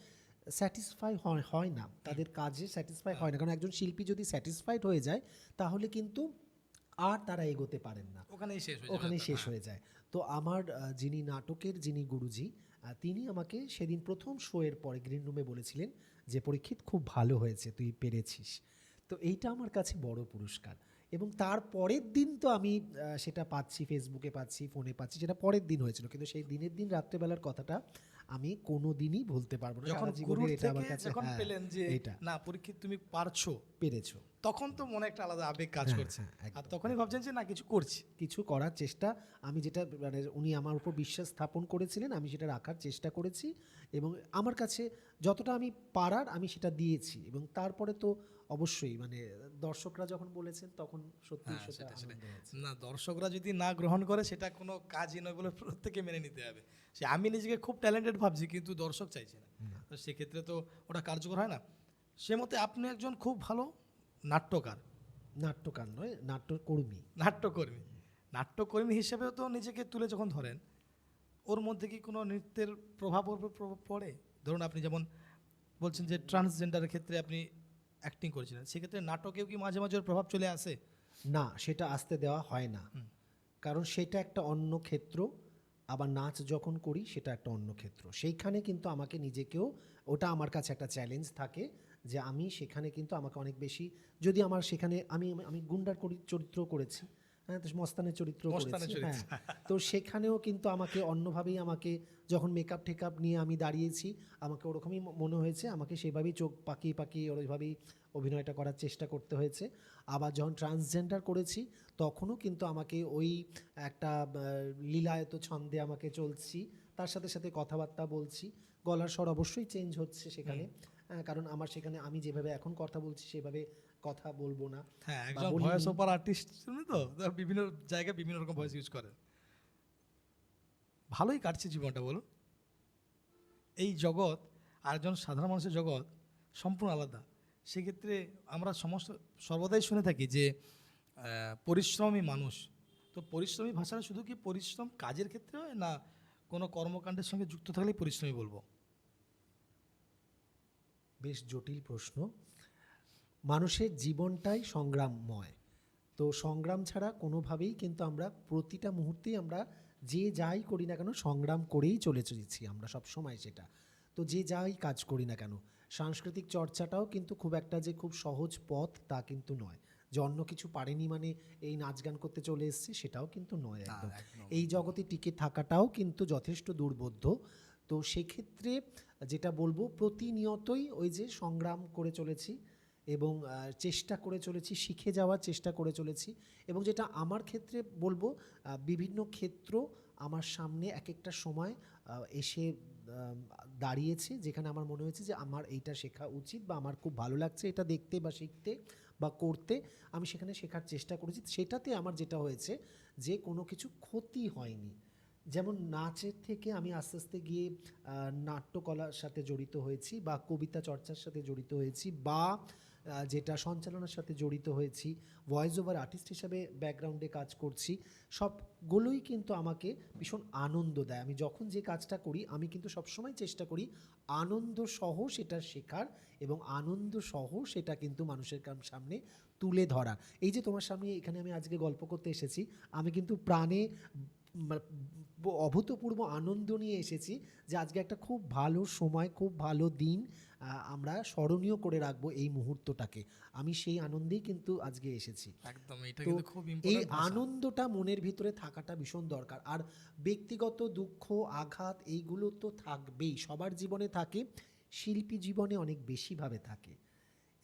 স্যাটিসফাই হয় না, তাদের কাজে স্যাটিসফাই হয় না। কারণ একজন শিল্পী যদি স্যাটিসফাইড হয়ে যায়, তাহলে কিন্তু আর তারা এগোতে পারেন না, ওখানেই শেষ হয়ে যাবে ওখানেই ব্যাপার, শেষ হ্যাঁ। হয়ে যায়। তো আমার যিনি নাটকের যিনি গুরুজি, তিনি আমাকে সেদিন প্রথম শোয়ের পরে গ্রিন রুমে বলেছিলেন যে পরীক্ষিত খুব ভালো হয়েছে, তুই পেরেছিস। তো এইটা আমার কাছে বড় পুরস্কার। এবং তার পরের দিন তো আমি সেটা পাচ্ছি, ফেসবুকে পাচ্ছি, ফোনে পাচ্ছি, সেটা পরের দিন হয়েছিল। কিন্তু সেই দিনের দিন রাত্রেবেলার কথাটা আমি কোনো দিনই ভুলতে পারবো না, যখন সারা জীবনের গুরুর এটা থেকে আমার কাছে। যখন হ্যাঁ, পেলেন যে এইটা না, পরীক্ষিত তুমি পারছো, পেরেছো। তখন তো মনে একটা আলাদা আবেগ কাজ হ্যাঁ, করছে। হ্যাঁ, আর একদম। তখনই ভাবছেন যে না, কিছু করছি। কিছু করার চেষ্টা, আমি যেটা মানে উনি আমার উপর বিশ্বাস স্থাপন করেছিলেন, আমি সেটা রাখার চেষ্টা করেছি। এবং আমার কাছে যতটা আমি পারার আমি সেটা দিয়েছি। এবং তারপরে তো অবশ্যই মানে দর্শকরা যখন বলেছেন, তখন সত্যি হ্যাঁ, সেটা সেটা সেটা আনন্দ হয়েছে। না, দর্শকরা যদি না গ্রহণ করে সেটা কোনো কাজই নয় বলে প্রত্যেকে মেনে নিতে হবে। সে আমি নিজেকে খুব ট্যালেন্টেড ভাবছি, কিন্তু দর্শক চাইছে না। তো সেক্ষেত্রে তো ওটা কার্যকর হয় না। সে মতে আপনি একজন খুব ভালো নাট্যকার, নাট্যকার নয়, নাট্যকর্মী। নাট্যকর্মী। নাট্যকর্মী হিসেবেও তো নিজেকে তুলে যখন ধরেন, ওর মধ্যে কি কোনো নৃত্যের প্রভাব পড়ে? ধরুন আপনি যেমন বলছেন যে ট্রান্সজেন্ডারের ক্ষেত্রে আপনি অ্যাক্টিং করেছিলেন, সেক্ষেত্রে নাটকেও কি মাঝে মাঝে ওর প্রভাব চলে আসে? না, সেটা আসতে দেওয়া হয় না, কারণ সেটা একটা অন্য ক্ষেত্র। আবার নাচ যখন করি সেটা একটা অন্য ক্ষেত্র। সেইখানে কিন্তু আমাকে নিজেকেও, ওটা আমার কাছে একটা চ্যালেঞ্জ থাকে যে আমি সেখানে কিন্তু আমাকে অনেক বেশি, যদি আমার সেখানে আমি আমি গুন্ডার চরিত্র করেছি, হ্যাঁ, তো মস্তানের চরিত্র মস্তানের করেছি, চরিত্র। হ্যাঁ। তো সেখানেও কিন্তু আমাকে অন্যভাবেই, আমাকে যখন মেকআপ টেকআপ নিয়ে আমি দাঁড়িয়েছি, আমাকে ওরকমই মনে হয়েছে, আমাকে সেভাবেই চোখ পাকিয়ে পাকিয়ে ওইভাবেই অভিনয়টা করার চেষ্টা করতে হয়েছে। আবার যখন ট্রান্সজেন্ডার করেছি, তখনও কিন্তু আমাকে ওই একটা লীলায়ত ছন্দে আমাকে চলছি, তার সাথে সাথে কথাবার্তা বলছি, গলার স্বর অবশ্যই চেঞ্জ হচ্ছে সেখানে। কারণ আমার সেখানে আমি যেভাবে এখন কথা বলছি সেভাবে কথা বলবো না। হ্যাঁ, বা একজন বলিনি। ভয়েস ওভার আর্টিস্ট তো বিভিন্ন জায়গায় বিভিন্ন রকম ভয়েস ইউজ করেন। ভালোই কাটছে জীবনটা, বলুন। এই জগৎ আর একজন সাধারণ মানুষের জগৎ সম্পূর্ণ আলাদা। সেক্ষেত্রে আমরা সর্বদাই শুনে থাকি যে পরিশ্রমী মানুষ, তো পরিশ্রমী ভাষাটা শুধু কি পরিশ্রম কাজের ক্ষেত্রে হয়, না কোনো কর্মকাণ্ডের সঙ্গে যুক্ত থাকলেই পরিশ্রমী বলবো? বেশ জটিল প্রশ্ন। মানুষের জীবনটাই সংগ্রামময়। তো সংগ্রাম ছাড়া কোনোভাবেই কিন্তু আমরা প্রতিটা মুহূর্তেই আমরা যে যাই করি না কেন সংগ্রাম করেই চলে চলেছি আমরা সবসময় সেটা। তো যে যাই কাজ করি না কেন, সাংস্কৃতিক চর্চাটাও কিন্তু খুব একটা যে খুব সহজ পথ তা কিন্তু নয়। যে অন্য কিছু পারেনি মানে এই নাচ গান করতে চলে এসেছি সেটাও কিন্তু নয় না, একদম। একদম। এই জগতে টিকে থাকাটাও কিন্তু যথেষ্ট দুর্বোধ্য। তো সেক্ষেত্রে যেটা বলবো প্রতিনিয়তই ওই যে সংগ্রাম করে চলেছি এবং চেষ্টা করে চলেছি, শিখে যাওয়ার চেষ্টা করে চলেছি। এবং যেটা আমার ক্ষেত্রে বলবো, বিভিন্ন ক্ষেত্র আমার সামনে এক একটা সময় এসে দাঁড়িয়েছে যেখানে আমার মনে হয়েছে যে আমার এইটা শেখা উচিত বা আমার খুব ভালো লাগছে এটা দেখতে বা শিখতে বা করতে। আমি সেখানে শেখার চেষ্টা করেছি। সেটাতে আমার যেটা হয়েছে যে কোনো কিছু ক্ষতি হয়নি। যেমন নাচের থেকে আমি আস্তে আস্তে গিয়ে নাট্যকলার সাথে জড়িত হয়েছি বা কবিতা চর্চার সাথে জড়িত হয়েছি বা যেটা সঞ্চালনার সাথে জড়িত হয়েছি, ভয়েস ওভার আর্টিস্ট হিসাবে ব্যাকগ্রাউন্ডে কাজ করছি। সবগুলোই কিন্তু আমাকে ভীষণ আনন্দ দেয়। আমি যখন যে কাজটা করি আমি কিন্তু সবসময় চেষ্টা করি আনন্দ সহ সেটা শেখার এবং আনন্দ সহ সেটা কিন্তু মানুষের সামনে তুলে ধরার। এই যে তোমার সামনে এখানে আমি আজকে গল্প করতে এসেছি, আমি কিন্তু প্রাণে অভূতপূর্ব আনন্দ নিয়ে এসেছি যে আজকে একটা খুব ভালো সময়, খুব ভালো দিন আমরা স্মরণীয় করে রাখবো এই মুহূর্তটাকে। আমি সেই আনন্দেই কিন্তু আজকে এসেছি। একদম, এটা তো কিন্তু খুব এই ইম্পর্টেন্ট ভাষা। আনন্দটা মনের ভিতরে থাকাটা ভীষণ দরকার। আর ব্যক্তিগত দুঃখ, আঘাত এইগুলো তো থাকবেই, সবার জীবনে থাকে। শিল্পী জীবনে অনেক বেশিভাবে থাকে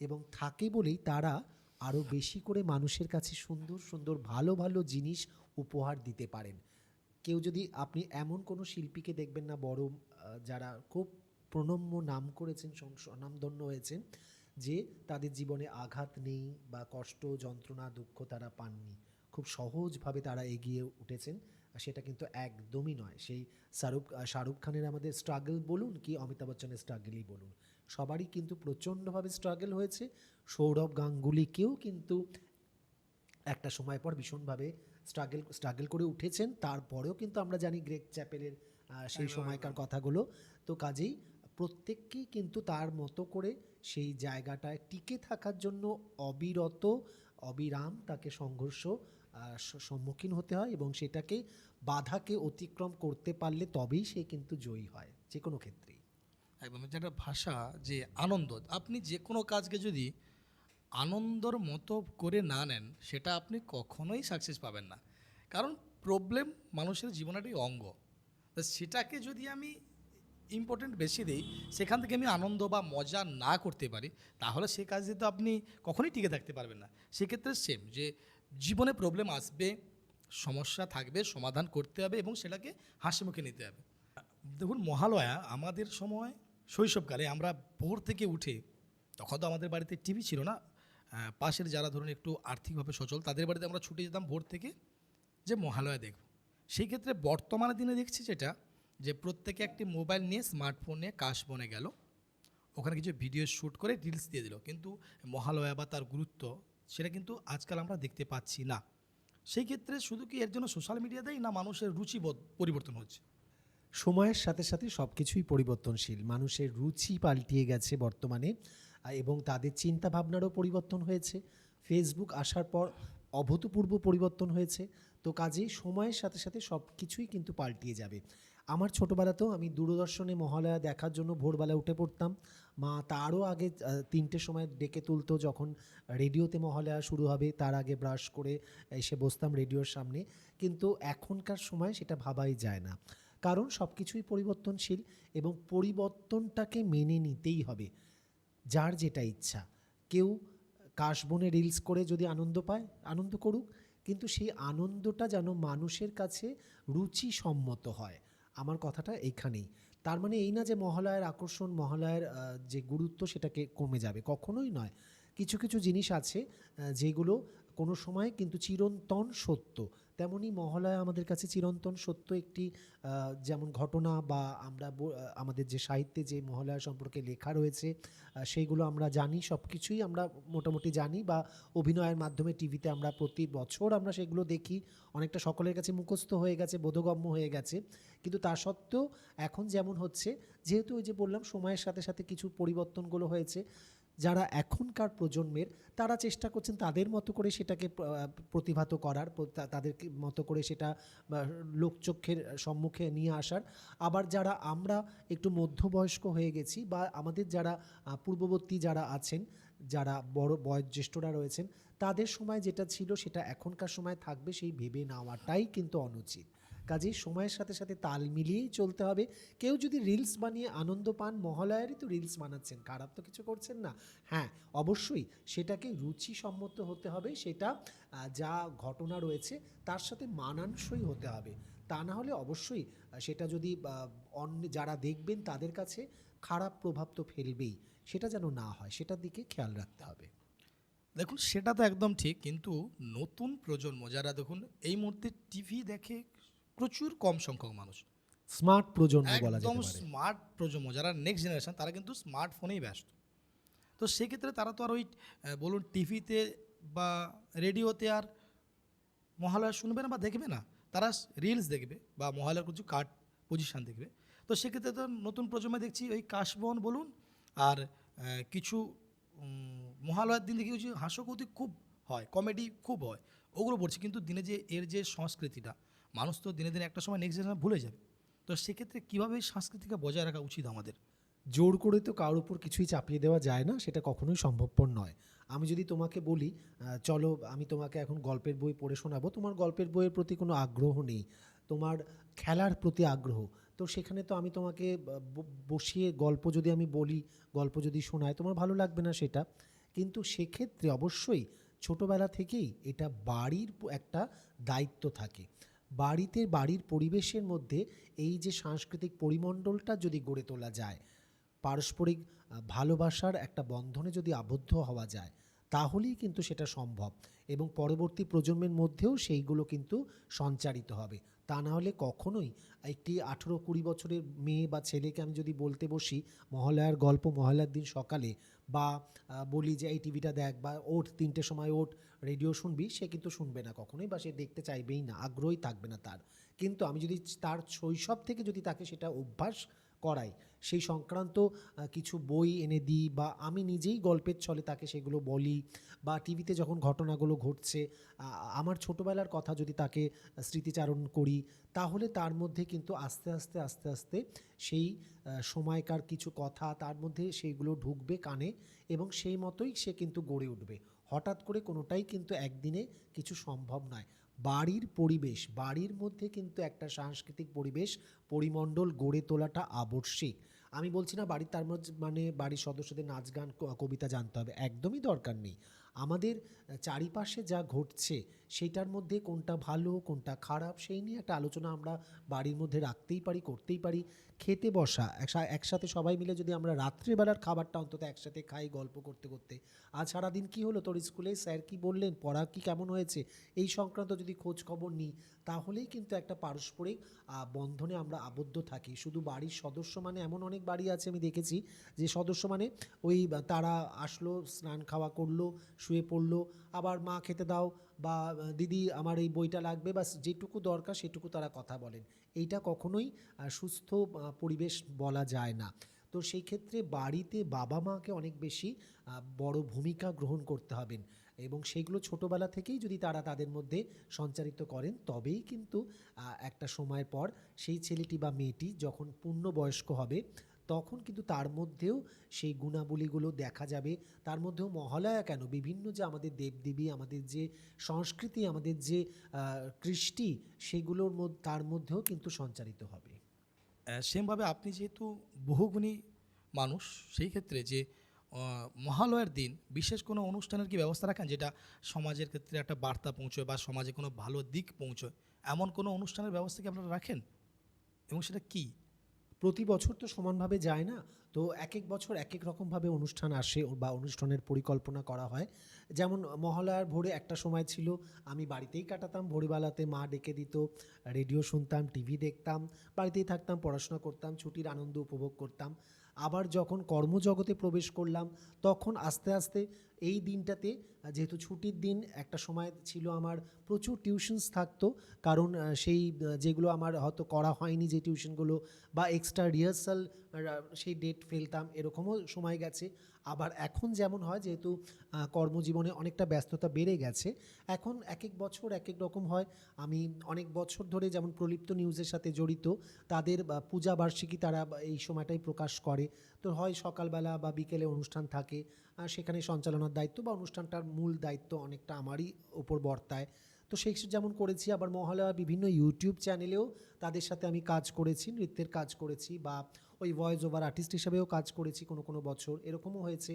এবং থাকে বলেই তারা আরও বেশি করে মানুষের কাছে সুন্দর সুন্দর ভালো ভালো জিনিস উপহার দিতে পারেন। কেউ যদি আপনি এমন কোনো শিল্পীকে দেখবেন না বড় যারা খুব প্রণম্য নাম করেছেন, স্বনামধন্য হয়েছেন, যে তাদের জীবনে আঘাত নেই বা কষ্ট যন্ত্রণা দুঃখ তারা পাননি, খুব সহজভাবে তারা এগিয়ে উঠেছেন। আর সেটা কিন্তু একদমই নয় সেই শাহরুখ খানের আমাদের স্ট্রাগল বলুন কি অমিতাভ বচ্চনের স্ট্রাগলই বলুন, সবারই কিন্তু প্রচণ্ডভাবে স্ট্রাগল হয়েছে। সৌরভ গাঙ্গুলিকেও কিন্তু একটা সময় পর ভীষণভাবে স্ট্রাগল করে উঠেছেন। তারপরেও কিন্তু আমরা জানি গ্রেগ চ্যাপেলের সেই একদম, সময়কার একদম। কথাগুলো। তো কাজেই প্রত্যেককেই কিন্তু তার মতো করে সেই জায়গাটায় টিকে থাকার জন্য অবিরত অবিরাম তাকে সংঘর্ষ সম্মুখীন হতে হয় এবং সেটাকে বাধাকে অতিক্রম করতে পারলে তবেই সে কিন্তু জয়ী হয় যে কোনো ক্ষেত্রেই। একদম, যেটা ভাষা যে আনন্দ, আপনি যে কোনো কাজকে যদি আনন্দর মতো করে না নেন সেটা আপনি কখনোই সাকসেস পাবেন না। কারণ প্রবলেম মানুষের জীবনের একটি অঙ্গ, তা সেটাকে যদি আমি ইম্পর্টেন্ট বেশি দিই, সেখান থেকে আমি আনন্দ বা মজা না করতে পারি, তাহলে সে কাজে তো আপনি কখনোই টিকে থাকতে পারবেন না। সেক্ষেত্রে সেম যে জীবনে প্রবলেম আসবে, সমস্যা থাকবে, সমাধান করতে হবে এবং সেটাকে হাসি মুখে নিতে হবে। দেখুন, মহালয়া আমাদের সময় শৈশবকালে আমরা ভোর থেকে উঠে, তখন তো আমাদের বাড়িতে টিভি ছিল না, পাশের যারা ধরুন একটু আর্থিকভাবে সচল তাদের বাড়িতে আমরা ছুটে যেতাম ভোর থেকে যে মহালয়া দেখব। সেই ক্ষেত্রে বর্তমানে দিনে দেখছি যেটা, যে প্রত্যেকে একটি মোবাইল নিয়ে স্মার্টফোন নিয়ে কাশ বনে গেল, ওখানে কিছু ভিডিও শ্যুট করে রিলস দিয়ে দিল, কিন্তু মহালয়া বা তার গুরুত্ব সেটা কিন্তু আজকাল আমরা দেখতে পাচ্ছি না। সেই ক্ষেত্রে শুধু কি এর জন্য সোশ্যাল মিডিয়া দেয়, না মানুষের রুচিবোধ পরিবর্তন হচ্ছে? সময়ের সাথে সাথে সব কিছুই পরিবর্তনশীল। মানুষের রুচি পাল্টিয়ে গেছে বর্তমানে এবং তাদের চিন্তা ভাবনারও পরিবর্তন হয়েছে। ফেসবুক আসার পর অভূতপূর্ব পরিবর্তন হয়েছে। তো কাজেই সময়ের সাথে সাথে সব কিছুই কিন্তু পাল্টিয়ে যাবে। আমার ছোটোবেলাতেও আমি দূরদর্শনে মহালয়া দেখার জন্য ভোরবেলা উঠে পড়তাম। মা তারও আগে ৩টের সময় ডেকে তুলতো যখন রেডিওতে মহালয়া শুরু হবে, তার আগে ব্রাশ করে এসে বসতাম রেডিওর সামনে। কিন্তু এখনকার সময় সেটা ভাবাই যায় না, কারণ সব কিছুই পরিবর্তনশীল এবং পরিবর্তনটাকে মেনে নিতেই হবে। যার যেটা ইচ্ছা, কেউ কাশবনে রিলস করে যদি আনন্দ পায় আনন্দ করুক, কিন্তু সেই আনন্দটা যেন মানুষের কাছে রুচিসম্মত হয়। আমার কথাটা এইখানেই। তার মানে এই না যে মহালয়ার আকর্ষণ, মহালয়ার যে গুরুত্ব সেটাকে কমে যাবে, কখনোই নয়। কিছু কিছু জিনিস আছে যেগুলো কোনো সময় কিন্তু চিরন্তন সত্য, তেমনি মহালয়া আমাদের কাছে চিরন্তন সত্য একটি যেমন ঘটনা বা আমরা আমাদের যে সাহিত্যে যে মহালয়া সম্পর্কে লেখা রয়েছে সেইগুলো আমরা জানি, সব কিছুই আমরা মোটামুটি জানি, বা অভিনয়ের মাধ্যমে টিভিতে আমরা প্রতি বছর আমরা সেগুলো দেখি, অনেকটা সকলের কাছে মুখস্থ হয়ে গেছে, বোধগম্য হয়ে গেছে। কিন্তু তা সত্ত্বেও এখন যেমন হচ্ছে, যেহেতু ওই যে বললাম সময়ের সাথে সাথে কিছু পরিবর্তনগুলো হয়েছে, যারা এখনকার প্রজন্মের তারা চেষ্টা করছেন তাদের মতো করে সেটাকে প্রতিভাত করার, তাদের মতো করে সেটা লোকচক্ষের সম্মুখে নিয়ে আসার। আবার যারা আমরা একটু মধ্যবয়স্ক হয়ে গেছি, বা আমাদের যারা পূর্ববর্তী যারা আছেন, যারা বড় বয়োজ্যেষ্ঠরা রয়েছেন, তাদের সময় যেটা ছিল সেটা এখনকার সময় থাকবে সেই ভেবে নেওয়াটাই কিন্তু অনুচিত। কাজেই সময়ের সাথে সাথে তাল মিলিয়েই চলতে হবে। কেউ যদি রিলস বানিয়ে আনন্দ পান, মহালয়ারই তো রিলস বানাচ্ছেন, খারাপ তো কিছু করছেন না। হ্যাঁ, অবশ্যই সেটাকে রুচিসম্মত হতে হবে, সেটা যা ঘটনা রয়েছে তার সাথে মানানসই হতে হবে। তা না হলে অবশ্যই সেটা যদি অন্য যারা দেখবেন তাদের কাছে খারাপ প্রভাব তো ফেলবেই, সেটা যেন না হয় সেটার দিকে খেয়াল রাখতে হবে। দেখুন, সেটা তো একদম ঠিক, কিন্তু নতুন প্রজন্ম যারা দেখুন এই মুহূর্তে টিভি দেখে প্রচুর কম সংখ্যক মানুষ, স্মার্ট প্রজন্ম বলা একদম যেতে পারে। স্মার্ট প্রজন্ম যারা নেক্সট জেনারেশন, তারা কিন্তু স্মার্টফোনেই ব্যস্ত। তো সেক্ষেত্রে তারা তো আর ওই বলুন টিভিতে বা রেডিওতে আর মহালয়া শুনবে না বা দেখবে না, তারা রিলস দেখবে বা মহালয়ার কিছু কাট পজিশান দেখবে। তো সেক্ষেত্রে তো নতুন প্রজন্মে দেখছি ওই কাশবন বলুন আর কিছু মহালয়ার দিন দেখি কিছু হাস্যকৌতুক খুব হয়, কমেডি খুব হয়, ওগুলো পড়ছে। কিন্তু দিনে যে এর যে সংস্কৃতিটা, মানুষ তো দিনে দিনে একটা সময় নেক্সট জেনারেশন ভুলে যাবে। তো সেক্ষেত্রে কীভাবে এই সংস্কৃতিকে বজায় রাখা উচিত আমাদের? জোর করে তো কারোর উপর কিছুই চাপিয়ে দেওয়া যায় না, সেটা কখনোই সম্ভবপর নয়। আমি যদি তোমাকে বলি চলো আমি তোমাকে এখন গল্পের বই পড়ে শোনাবো, তোমার গল্পের বইয়ের প্রতি কোনো আগ্রহ নেই, তোমার খেলার প্রতি আগ্রহ, তো সেখানে তো আমি তোমাকে বসিয়ে গল্প যদি আমি বলি, গল্প যদি শোনাই, তোমার ভালো লাগবে না সেটা। কিন্তু সেক্ষেত্রে অবশ্যই ছোটোবেলা থেকেই এটা বাড়ির একটা দায়িত্ব থাকে। বাড়িতে বাড়ির পরিবেশের মধ্যে এই যে সাংস্কৃতিক পরিমণ্ডলটা যদি গড়ে তোলা যায়, পারস্পরিক ভালোবাসার একটা বন্ধনে যদি আবদ্ধ হওয়া যায়, তাহলেই কিন্তু সেটা সম্ভব, এবং পরবর্তী প্রজন্মের মধ্যেও সেইগুলো কিন্তু সঞ্চারিত হবে। তা না হলে কখনোই একটি 18-20 বছরের মেয়ে বা ছেলেকে আমি যদি বলতে বসি মহালয়ার গল্প মহালয়ার দিন সকালে, বা বলি যে এই টিভিটা দেখ বা ওঠ 3টের সময় ওঠ রেডিও শুনবি, সে কিন্তু শুনবে না কখনোই, বা সে দেখতে চাইবেই না, আগ্রহই থাকবে না তার। কিন্তু আমি যদি তার শৈশব থেকে যদি তাকে সেটা অভ্যাস করাই, সেই সংক্রান্ত কিছু বই এনে দিই, বা আমি নিজেই গল্পের ছলে তাকে সেগুলো বলি, বা টিভিতে যখন ঘটনাগুলো ঘটছে আমার ছোটোবেলার কথা যদি তাকে স্মৃতিচারণ করি, তাহলে তার মধ্যে কিন্তু আস্তে আস্তে আস্তে আস্তে সেই সময়কার কিছু কথা তার মধ্যে সেইগুলো ঢুকবে কানে, এবং সেই মতোই সে কিন্তু গড়ে উঠবে। হঠাৎ করে কোনোটাই কিন্তু একদিনে কিছু সম্ভব নয়। বাড়ির পরিবেশ, বাড়ির মধ্যে কিন্তু একটা সাংস্কৃতিক পরিবেশ পরিমণ্ডল গড়ে তোলাটা আবশ্যিক। আমি বলছি না বাড়ির তার মধ্যে মানে বাড়ির সদস্যদের নাচ গান কবিতা জানতে হবে, একদমই দরকার নেই। আমাদের চারিপাশে যা ঘটছে সেইটার মধ্যে কোনটা ভালো কোনটা খারাপ সেই নিয়ে একটা আলোচনা আমরা বাড়ির মধ্যে রাখতেই পারি, করতেই পারি। খেতে বসা একসাথে সবাই মিলে যদি আমরা রাত্রেবেলার খাবারটা অন্তত একসাথে খাই গল্প করতে করতে, আজ সারাদিন কী হলো তোর স্কুলে, স্যার কী বললেন, পড়া কি কেমন হয়েছে, এই সংক্রান্ত যদি খোঁজ খবর নিই, তাহলেই কিন্তু একটা পারস্পরিক বন্ধনে আমরা আবদ্ধ থাকি। শুধু বাড়ির সদস্য মানে এমন অনেক বাড়ি আছে আমি দেখেছি যে সদস্য মানে ওই তারা আসলো স্নান খাওয়া করলো শুয়ে পড়লো, আবার মা খেতে দাও বা দিদি আমার এই বইটা লাগবে, বা যেটুকু দরকার সেটুকু তারা কথা বলেন। এইটা কখনোই সুস্থ পরিবেশ বলা যায় না। তো সেই ক্ষেত্রে বাড়িতে বাবা মাকে অনেক বেশি বড় ভূমিকা গ্রহণ করতে হবেন, এবং সেইগুলো ছোটোবেলা থেকেই যদি তারা তাদের মধ্যে সঞ্চারিত করেন, তবেই কিন্তু একটা সময়ের পর সেই ছেলেটি বা মেয়েটি যখন পূর্ণবয়স্ক হবে, তখন কিন্তু তার মধ্যেও সেই গুণাবলীগুলো দেখা যাবে। তার মধ্যেও মহালয়া কেন, বিভিন্ন যে আমাদের দেবদেবী, আমাদের যে সংস্কৃতি, আমাদের যে কৃষ্টি, সেগুলোর তার মধ্যেও কিন্তু সঞ্চারিত হবে। সেমভাবে আপনি যেহেতু বহুগুণী মানুষ, সেই ক্ষেত্রে যে মহালয়ার দিন বিশেষ কোনো অনুষ্ঠানের কি ব্যবস্থা রাখেন যেটা সমাজের ক্ষেত্রে একটা বার্তা পৌঁছয় বা সমাজে কোনো ভালো দিক পৌঁছয়, এমন কোনো অনুষ্ঠানের ব্যবস্থা কি আপনারা রাখেন এবং সেটা কি? প্রতি বছর তো সমানভাবে যায় না। তো এক এক বছর এক এক রকমভাবে অনুষ্ঠান আসে বা অনুষ্ঠানের পরিকল্পনা করা হয়। যেমন মহালয়ার ভোরে একটা সময় ছিল আমি বাড়িতেই কাটাতাম, ভোরবেলাতে মা ডেকে দিত, রেডিও শুনতাম, টিভি দেখতাম, বাড়িতেই থাকতাম, পড়াশোনা করতাম, ছুটির আনন্দ উপভোগ করতাম। আবার যখন কর্মজগতে প্রবেশ করলাম তখন আস্তে আস্তে এই দিনটাতে যেহেতু ছুটির দিন একটা সময় ছিল আমার প্রচুর টিউশনস থাকতো, কারণ সেই যেগুলো আমার হয়তো করা হয়নি যে টিউশনগুলো বা এক্সট্রা রিহার্সাল সেই ডেট ফেলতাম, এরকমও সময় গেছে। আবার এখন যেমন হয় যেহেতু কর্মজীবনে অনেকটা ব্যস্ততা বেড়ে গেছে, এখন এক এক বছর এক এক রকম হয়। আমি অনেক বছর ধরে যেমন প্রলিপ্ত নিউজের সাথে জড়িত, তাদের পূজা বার্ষিকী তারা এই সময়টাই প্রকাশ করে। তো হয় সকালবেলা বা বিকেলে অনুষ্ঠান থাকে, সেখানে সঞ্চালনার দায়িত্ব বা অনুষ্ঠানটার মূল দায়িত্ব অনেকটা আমারই ওপর বর্তায়। তো সেই যেমন করেছি, আবার মহালয়া বিভিন্ন ইউটিউব চ্যানেলেও তাদের সাথে আমি কাজ করেছি, নৃত্যের কাজ করেছি বা ওই ভয়েস ওভার আর্টিস্ট হিসাবেও কাজ করেছি কোনো কোনো বছর, এরকমও হয়েছে।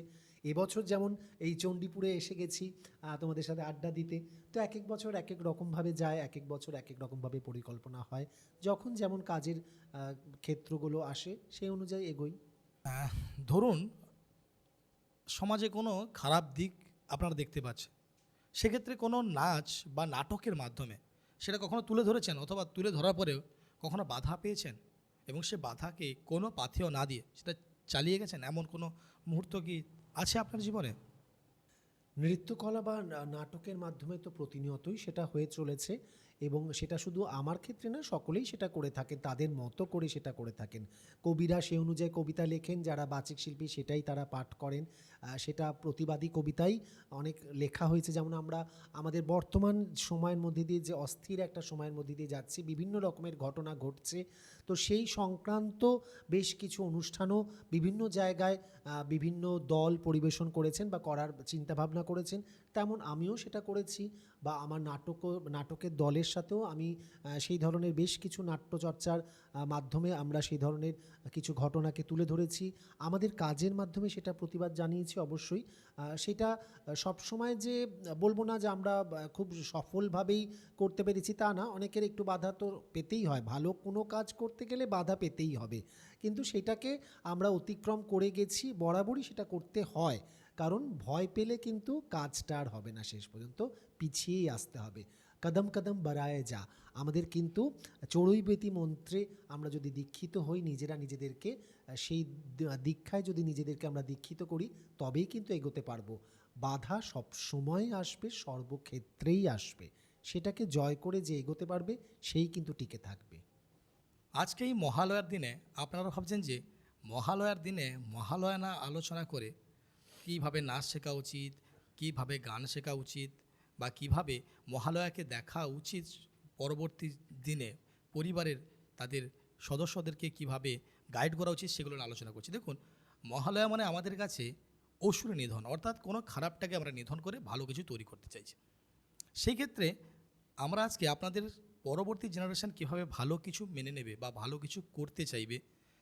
এবছর যেমন এই চণ্ডীপুরে এসে গেছি তোমাদের সাথে আড্ডা দিতে। তো এক এক বছর এক এক রকমভাবে যায়, এক এক বছর এক এক রকমভাবে পরিকল্পনা হয়, যখন যেমন কাজের ক্ষেত্রগুলো আসে সেই অনুযায়ী এগোই। ধরুন সমাজে কোনো খারাপ দিক আপনারা দেখতে পাচ্ছেন, সেক্ষেত্রে কোনো নাচ বা নাটকের মাধ্যমে সেটা কখনো তুলে ধরেছেন, অথবা তুলে ধরার পরেও কখনো বাধা পেয়েছেন এবং সে বাধাকে কোনো পাথেয় না দিয়ে সেটা চালিয়ে গেছেন, এমন কোনো মুহূর্ত কি আছে আপনার জীবনে? নৃত্যকলা বা নাটকের মাধ্যমে তো প্রতিনিয়তই সেটা হয়ে চলেছে, এবং সেটা শুধু আমার ক্ষেত্রে না, সকলেই সেটা করে থাকেন, তাদের মতো করে সেটা করে থাকেন। কবিরা সে অনুযায়ী কবিতা লেখেন, যারা বাচিক শিল্পী সেটাই তারা পাঠ করেন। সেটা প্রতিবাদী কবিতাই অনেক লেখা হয়েছে। যেমন আমরা আমাদের বর্তমান সময়ের মধ্যে দিয়ে যে অস্থির একটা সময়ের মধ্যে দিয়ে যাচ্ছি, বিভিন্ন রকমের ঘটনা ঘটছে, তো সেই সংক্রান্ত বেশ কিছু অনুষ্ঠানও বিভিন্ন জায়গায় বিভিন্ন দল পরিবেশন করেছেন বা করার চিন্তাভাবনা করেছেন। তেমন আমিও সেটা করেছি, বা আমার নাটকের দলের সাথেও আমি সেই ধরনের বেশ কিছু নাট্যচর্চার মাধ্যমে আমরা সেই ধরনের কিছু ঘটনাকে তুলে ধরেছি। আমাদের কাজের মাধ্যমে সেটা প্রতিবাদ জানিয়েছি অবশ্যই। সেটা সবসময় যে বলবো না যে আমরা খুব সফলভাবেই করতে পেরেছি তা না, অনেকের একটু বাধা তো পেতেই হয়, ভালো কোনো কাজ করতে গেলে বাধা পেতেই হবে, কিন্তু সেটাকে আমরা অতিক্রম করে গেছি, বরাবরই সেটা করতে হয়, কারণ ভয় পেলে কিন্তু কাজটা আর হবে না, শেষ পর্যন্ত পিছিয়েই আসতে হবে। কদম কদম বাড়ায়ে যা, আমাদের কিন্তু চড়ুইবেতি মন্ত্রে আমরা যদি দীক্ষিত হই, নিজেরা নিজেদেরকে সেই দীক্ষায় যদি নিজেদেরকে আমরা দীক্ষিত করি, তবেই কিন্তু এগোতে পারবো। বাধা সব সময় আসবে, সর্বক্ষেত্রেই আসবে, সেটাকে জয় করে যে এগোতে পারবে সেই কিন্তু টিকে থাকবে। আজকে এই মহালয়ার দিনে আপনারা ভাবছেন যে মহালয়ার দিনে মহালয়া না আলোচনা করে কীভাবে নাচ শেখা উচিত, কীভাবে গান শেখা উচিত, বা কিভাবে মহালয়াকে দেখা উচিত পরবর্তী দিনে পরিবারের তাদের সদস্যদেরকে কিভাবে গাইড করা উচিত, সেগুলো নিয়ে আলোচনা করছি। দেখুন, মহালয়া মানে আমাদের কাছে অসুরের নিধন, অর্থাৎ কোনো খারাপটাকে আমরা নিধন করে ভালো কিছু তৈরি করতে চাইছি। সেই ক্ষেত্রে আমরা আজকে আপনাদের পরবর্তী জেনারেশন কীভাবে ভালো কিছু মেনে নেবে বা ভালো কিছু করতে চাইবে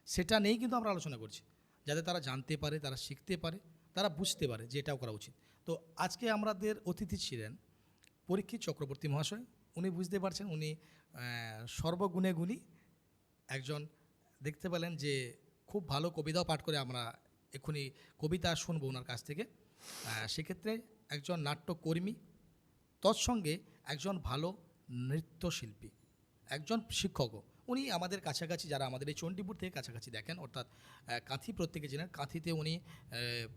সেটা নিয়েই কিন্তু আমরা আলোচনা করছি, যাতে তারা জানতে পারে, তারা শিখতে পারে, তারা বুঝতে পারে যে এটাও করা উচিত। তো আজকে আমাদের অতিথি ছিলেন পরীক্ষিত চক্রবর্তী মহাশয়। উনি বুঝতে পারছেন, উনি সর্বগুণে গুণী একজন। দেখতে পেলেন যে খুব ভালো কবিতাও পাঠ করে, আমরা এক্ষুনি কবিতা শুনবো ওনার কাছ থেকে। সেক্ষেত্রে একজন নাট্যকর্মী, তৎসঙ্গে একজন ভালো নৃত্যশিল্পী, একজন শিক্ষকও। উনি আমাদের কাছাকাছি, যারা আমাদের এই চণ্ডীপুর থেকে কাছাকাছি দেখেন, অর্থাৎ কাঁথি প্রত্যেকে জেনেন, কাঁথিতে উনি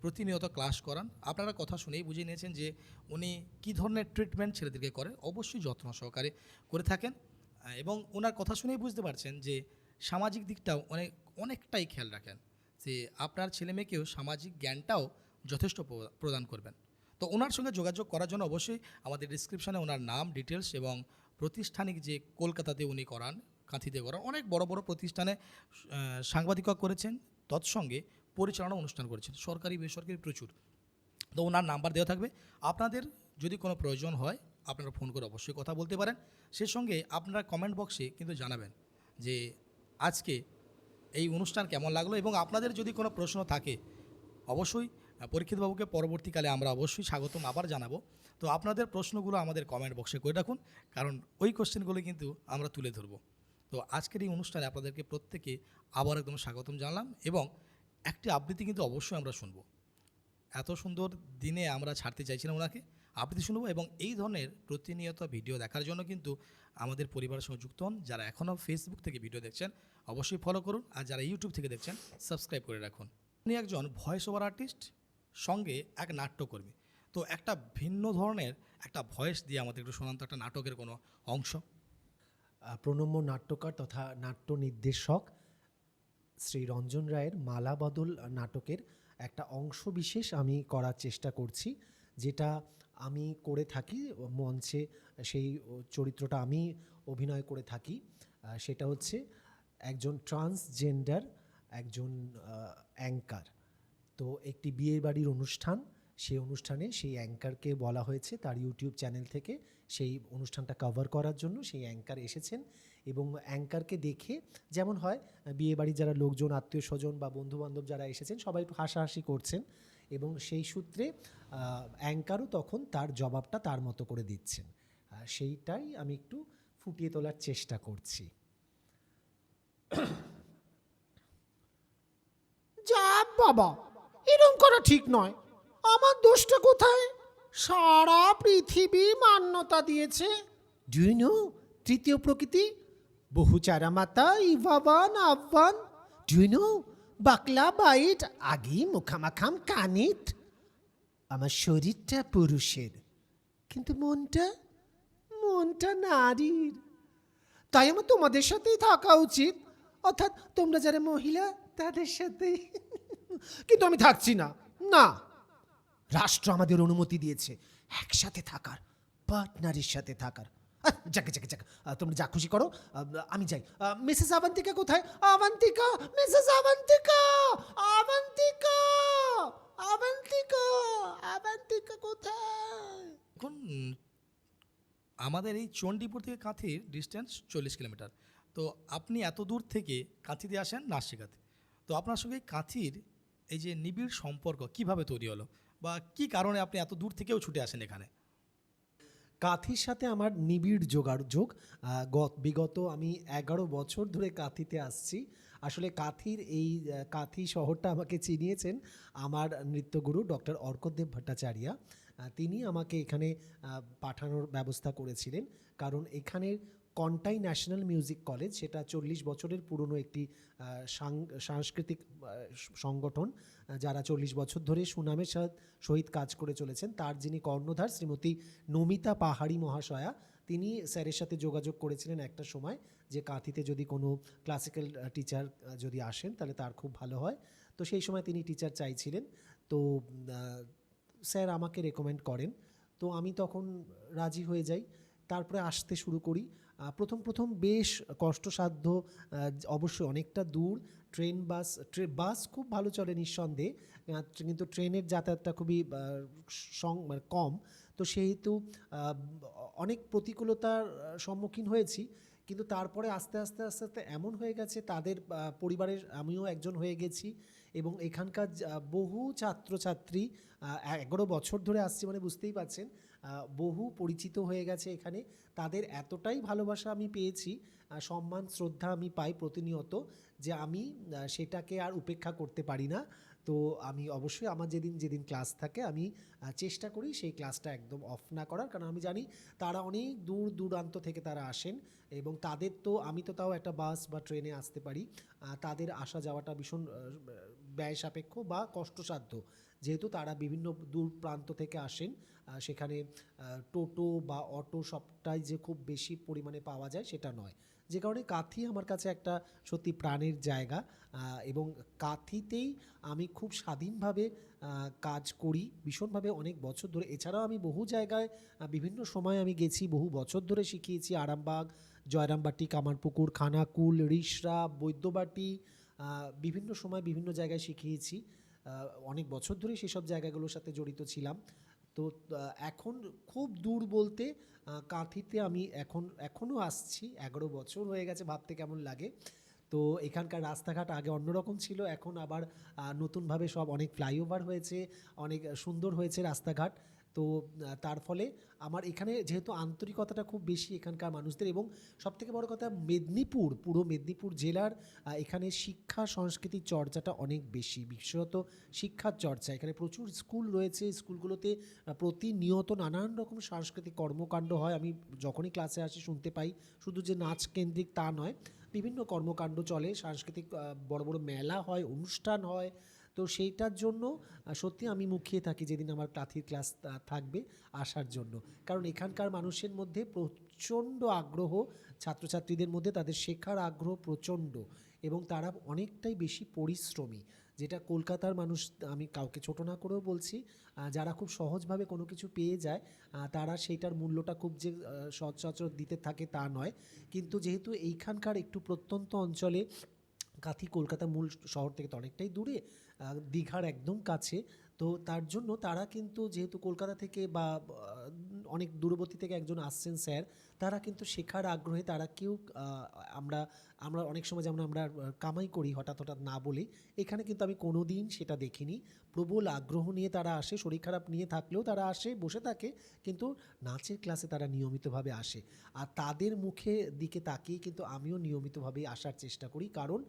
প্রতিনিয়ত ক্লাস করান। আপনারা কথা শুনেই বুঝে নিয়েছেন যে উনি কী ধরনের ট্রিটমেন্ট ছেলেদেরকে করে, অবশ্যই যত্ন সহকারে করে থাকেন। এবং ওনার কথা শুনেই বুঝতে পারছেন যে সামাজিক দিকটাও অনেকটাই খেয়াল রাখেন, যে আপনার ছেলেমেয়েকেও সামাজিক জ্ঞানটাও যথেষ্ট প্রদান করবেন। তো ওনার সঙ্গে যোগাযোগ করার জন্য অবশ্যই আমাদের ডিসক্রিপশানে ওনার নাম, ডিটেলস এবং প্রতিষ্ঠানিক যে কলকাতাতে উনি করান, কাঁথিতে করান, অনেক বড় বড় প্রতিষ্ঠানে সাংবাদিকতা করেছেন, তৎসঙ্গে পরিচালনা অনুষ্ঠান করেছেন, সরকারি বেসরকারি প্রচুর। তো ওনার নাম্বার দেওয়া থাকবে, আপনাদের যদি কোনো প্রয়োজন হয় আপনারা ফোন করে অবশ্যই কথা বলতে পারেন। সেই সঙ্গে আপনারা কমেন্ট বক্সে কিন্তু জানাবেন যে আজকে এই অনুষ্ঠান কেমন লাগলো, এবং আপনাদের যদি কোনো প্রশ্ন থাকে অবশ্যই পরীক্ষিতবাবুকে পরবর্তীকালে আমরা অবশ্যই স্বাগতম আবার জানাবো। তো আপনাদের প্রশ্নগুলো আমাদের কমেন্ট বক্সে করে রাখুন, কারণ ওই কোশ্চেনগুলো কিন্তু আমরা তুলে ধরবো। তো আজকের এই অনুষ্ঠানে আপনাদেরকে প্রত্যেকে আবার একদম স্বাগতম জানালাম, এবং একটি আবৃত্তি কিন্তু অবশ্যই আমরা শুনবো। এত সুন্দর দিনে আমরা ছাড়তে চাইছিলাম ওনাকে, আবৃত্তি শুনবো। এবং এই ধরনের প্রতিনিয়ত ভিডিও দেখার জন্য কিন্তু আমাদের পরিবারের সঙ্গে যুক্ত হন। যারা এখনও ফেসবুক থেকে ভিডিও দেখছেন অবশ্যই ফলো করুন, আর যারা ইউটিউব থেকে দেখছেন সাবস্ক্রাইব করে রাখুন। উনি একজন ভয়েস ওভার আর্টিস্ট, সঙ্গে এক নাট্যকর্মী। তো একটা ভিন্ন ধরনের একটা ভয়েস দিয়ে আমাদের একটু শোনান তো একটা নাটকের কোনো অংশ। প্রণম্য নাট্যকার তথা নাট্য নির্দেশক শ্রী রঞ্জন রায়ের মালা বদল নাটকের একটা অংশ বিশেষ আমি করার চেষ্টা করছি, যেটা আমি করে থাকি মঞ্চে। সেই চরিত্রটা আমি অভিনয় করে থাকি। সেটা হচ্ছে একজন ট্রান্সজেন্ডার একজন অ্যাঙ্কার। তো একটি বিয়ে বাড়ির অনুষ্ঠান, সেই অনুষ্ঠানে সেই অ্যাঙ্কারকে বলা হয়েছে তার ইউটিউব চ্যানেল থেকে সেই অনুষ্ঠানটা কভার করার জন্য। সেই অ্যাঙ্কার এসেছেন এবং অ্যাঙ্কারকে দেখে যেমন হয় বিয়ে বাড়ির যারা লোকজন, আত্মীয় স্বজন বা বন্ধুবান্ধব যারা এসেছেন সবাই একটু হাসাহাসি করছেন, এবং সেই সূত্রে অ্যাঙ্কারও তখন তার জবাবটা তার মতো করে দিচ্ছেন। সেইটাই আমি একটু ফুটিয়ে তোলার চেষ্টা করছি। যা বাবা, এরকম করা ঠিক নয়। আমার দোষটা কোথায়? সারা পৃথিবী মান্যতা দিয়েছে। ডু ইউ নো তৃতীয় প্রকৃতি, বহুচারা মাতা, ইভাবান আহ্বান। ডু ইউ নো বাকলা বাইট আগি মুখামাখাম কানিট। আমার শরীরটা পুরুষের, কিন্তু মনটা নারীর। তাই আমার তোমাদের সাথেই থাকা উচিত, অর্থাৎ তোমরা যারা মহিলা তাদের সাথেই। কিন্তু আমি থাকছি না। না, রাষ্ট্র আমাদের অনুমতি দিয়েছে একসাথে থাকার, পার্টনারের সাথে থাকার। যাকে যাকে যাকে, তোমরা যা খুশি করো, আমি যাই। মিসেস আবন্তিকা কোথায়? আবন্তিকা, মিসেস আবন্তিকা, আবন্তিকা, আবন্তিকা, আবন্তিকা কোথায়? এখন আমাদের এই চণ্ডীপুর থেকে কাঁথির ডিস্টেন্স 40 কিলোমিটার। তো আপনি এত দূর থেকে কাঁথিতে আসেন নাচ শেখাতে। তো আপনার সঙ্গে কাঁথির এই যে নিবিড় সম্পর্ক কিভাবে তৈরি হলো, বা কি কারণে আপনি এত দূর থেকেও ছুটে আসেন এখানে? কাঁথির সাথে আমার নিবিড় যোগাযোগ। বিগত আমি 11 বছর ধরে কাঁথিতে আসছি। আসলে কাঁথির এই কাঁথি শহরটা আমাকে চিনিয়েছেন আমার নৃত্যগুরু ডক্টর অর্কদেব ভট্টাচার্য। তিনি আমাকে এখানে পাঠানোর ব্যবস্থা করেছিলেন, কারণ এখানের কন্টাই ন্যাশনাল মিউজিক কলেজ, সেটা 40 বছরের পুরনো একটি সাংস্কৃতিক সংগঠন, যারা 40 বছর ধরে সুনামের সহিত কাজ করে চলেছেন। তার যিনি কর্ণধার শ্রীমতী নমিতা পাহাড়ি মহাশয়া, তিনি স্যারের সাথে যোগাযোগ করেছিলেন একটা সময় যে কাঁথিতে যদি কোনো ক্লাসিক্যাল টিচার যদি আসেন তাহলে তার খুব ভালো হয়। তো সেই সময় তিনি টিচার চাইছিলেন। তো স্যার আমাকে রেকমেন্ড করেন, তো আমি তখন রাজি হয়ে যাই। তারপরে আসতে শুরু করি। প্রথম বেশ কষ্টসাধ্য, অবশ্যই অনেকটা দূর। ট্রেন বাস খুব ভালো চলে নিঃসন্দেহে, কিন্তু ট্রেনের যাতায়াতটা খুবই মানে কম। তো সেহেতু অনেক প্রতিকূলতার সম্মুখীন হয়েছি। কিন্তু তারপরে আস্তে আস্তে আস্তে আস্তে এমন হয়ে গেছে, তাদের পরিবারের আমিও একজন হয়ে গেছি, এবং এখানকার বহু ছাত্রছাত্রী 11 বছর ধরে আসছি মানে বুঝতেই পারছেন, বহু পরিচিত হয়ে গেছে এখানে। তাদের এতটাই ভালোবাসা আমি পেয়েছি, সম্মান শ্রদ্ধা আমি পাই প্রতিনিয়ত, যে আমি সেটাকে আর উপেক্ষা করতে পারি না। তো আমি অবশ্যই আমার যেদিন ক্লাস থাকে আমি চেষ্টা করি সেই ক্লাসটা একদম অফ না করার, কারণ আমি জানি তারা অনেক দূর দূরান্ত থেকে তারা আসেন, এবং তাদের তো আমি তো তাও একটা বাস বা ট্রেনে আসতে পারি, তাদের আসা যাওয়াটা ভীষণ ব্যয় সাপেক্ষ বা কষ্টসাধ্য, যেহেতু তারা বিভিন্ন দূর প্রান্ত থেকে আসেন। সেখানে টোটো বা অটো সবটাই যে খুব বেশি পরিমাণে পাওয়া যায় সেটা নয়, যে কারণে কাঁথি আমার কাছে একটা সত্যি প্রাণের জায়গা। এবং কাঁথিতেই আমি খুব স্বাধীনভাবে কাজ করি ভীষণভাবে অনেক বছর ধরে। এছাড়াও আমি বহু জায়গায় বিভিন্ন সময় আমি গেছি, বহু বছর ধরে শিখিয়েছি। আরামবাগ, জয়রামবাটি, কামারপুকুর, খানাকুল, রিষড়া, বৈদ্যবাটি, বিভিন্ন সময় বিভিন্ন জায়গায় শিখিয়েছি। অনেক বছর ধরে সেসব জায়গাগুলোর সাথে জড়িত ছিলাম। তো এখন খুব দূর বলতে কাঁথিতে আমি এখনও আসছি, 11 বছর হয়ে গেছে, ভাবতে কেমন লাগে। তো এখানকার রাস্তাঘাট আগে অন্যরকম ছিল, এখন আবার নতুনভাবে সব অনেক ফ্লাইওভার হয়েছে, অনেক সুন্দর হয়েছে রাস্তাঘাট। তো তার ফলে আমার এখানে যেহেতু আন্তরিকতাটা খুব বেশি এখানকার মানুষদের, এবং সবথেকে বড় কথা মেদিনীপুর, পুরো মেদিনীপুর জেলার এখানে শিক্ষা সংস্কৃতির চর্চাটা অনেক বেশি, বিশেষত শিক্ষার চর্চা। এখানে প্রচুর স্কুল রয়েছে, স্কুলগুলোতে প্রতিনিয়ত নানান রকম সাংস্কৃতিক কর্মকাণ্ড হয়। আমি যখনই ক্লাসে আসি শুনতে পাই, শুধু যে নাচ কেন্দ্রিক তা নয়, বিভিন্ন কর্মকাণ্ড চলে, সাংস্কৃতিক বড় বড় মেলা হয়, অনুষ্ঠান হয়। তো সেইটার জন্য সত্যি আমি মুখিয়ে থাকি যেদিন আমার কাথির ক্লাস থাকবে আসার জন্য, কারণ এখানকার মানুষের মধ্যে প্রচণ্ড আগ্রহ, ছাত্রছাত্রীদের মধ্যে তাদের শেখার আগ্রহ প্রচণ্ড, এবং তারা অনেকটাই বেশি পরিশ্রমী, যেটা কলকাতার মানুষ, আমি কাউকে ছোট না করেও বলছি, যারা খুব সহজভাবে কোনো কিছু পেয়ে যায় তারা সেইটার মূল্যটা খুব যে সচরাচর দিতে থাকে তা নয়। কিন্তু যেহেতু এইখানকার একটু প্রত্যন্ত অঞ্চলে, কাথি কলকাতা মূল শহর থেকে তো অনেকটাই দূরে, দীঘার একদম কাছে, তো তার জন্য তারা কিন্তু যেহেতু কলকাতা থেকে বা অনেক দূরবর্তী থেকে একজন আসছেন স্যার, তারা কিন্তু শেখার আগ্রহে তারা কেউ আমরা আমরা অনেক সময় যেমন আমরা কামাই করি হঠাৎ হঠাৎ না বলে, এখানে কিন্তু আমি কোনো দিন সেটা দেখিনি। প্রবল আগ্রহ নিয়ে তারা আসে, শরীর খারাপ নিয়ে থাকলেও তারা আসে, বসে থাকে, কিন্তু নাচের ক্লাসে তারা নিয়মিতভাবে আসে। আর তাদের মুখে দিকে তাকিয়ে কিন্তু আমিও নিয়মিতভাবে আসার চেষ্টা করি, কারণ